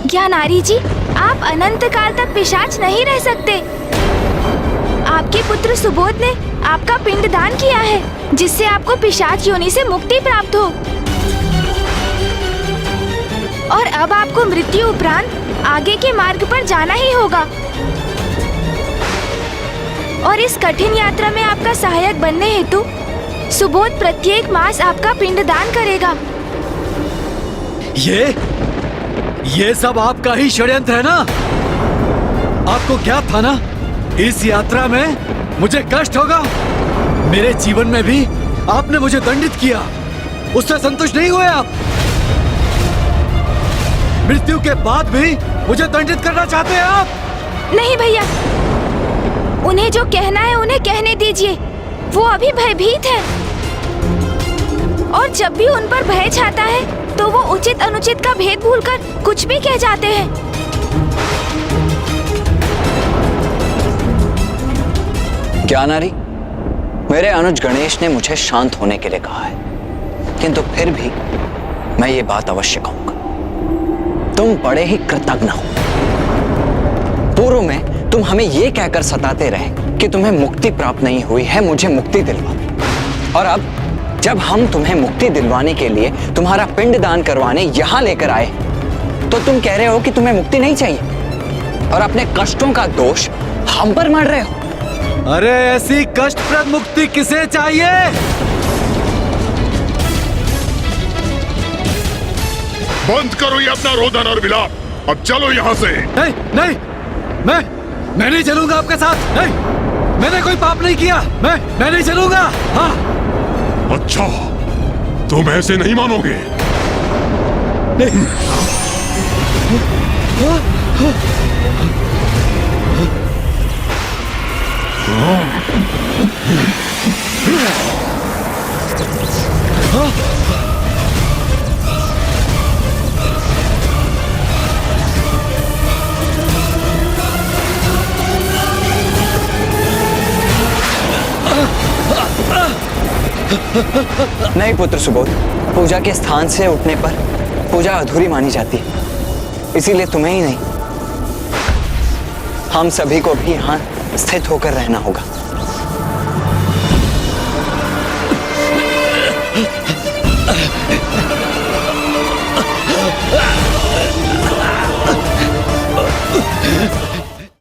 ज्ञानारी जी, आप अनंत काल तक पिशाच नहीं रह सकते। आपके पुत्र सुबोध ने आपका पिंडदान किया है, जिससे आपको पिशाच योनि से मुक्ति प्राप्त हो। और अब आपको मृत्यु उपरांत आगे के मार्ग पर जाना ही होगा। और इस कठिन यात्रा में आपका सहायक बनने हेतु सुबोध प्रत्येक मास आपका पिंडदान करेगा। ये सब आपका ही षड्यंत्र है ना? आपको क्या था ना इस यात्रा में मुझे कष्ट होगा? मेरे जीवन में भी आपने मुझे दंडित किया, उससे संतुष्ट नहीं हुए आप? मृत्यु के बाद भी मुझे दंडित करना चाहते हैं आप? नहीं भैया, उन्हें जो कहना है उन्हें कहने दीजिए। वो अभी भयभीत है और जब भी उन पर भय छाता है तो वो उचित अनुचित का भेद भूलकर कुछ भी कह जाते हैं। ज्ञानारी, मेरे अनुज गणेश ने मुझे शांत होने के लिए कहा है, किंतु फिर भी मैं ये बात अवश्य कहूंगा। तुम बड़े ही कृतज्ञ हो। पूर्व में तुम हमें ये कहकर सताते रहे कि तुम्हें मुक्ति प्राप्त नहीं हुई है, मुझे मुक्ति दिलवा। और अब जब हम तुम्हें मुक्ति दिलवाने के लिए तुम्हारा पिंडदान करवाने यहां लेकर आए तो तुम कह रहे हो कि तुम्हें मुक्ति नहीं चाहिए और अपने कष्टों का दोष हम पर मढ़ रहे हो। अरे ऐसी कष्टप्रद मुक्ति किसे चाहिए? बंद करो ये अपना रोदन और विलाप, अब चलो यहाँ से। नहीं नहीं, मैं नहीं चलूंगा आपके साथ। नहीं, मैंने कोई पाप नहीं किया। मैं नहीं चलूंगा। हाँ। अच्छा, तुम ऐसे नहीं मानोगे? नहीं। नहीं पुत्र सुबोध, पूजा के स्थान से उठने पर पूजा अधूरी मानी जाती है, इसीलिए तुम्हें ही नहीं हम सभी को भी यहाँ स्थित होकर रहना होगा।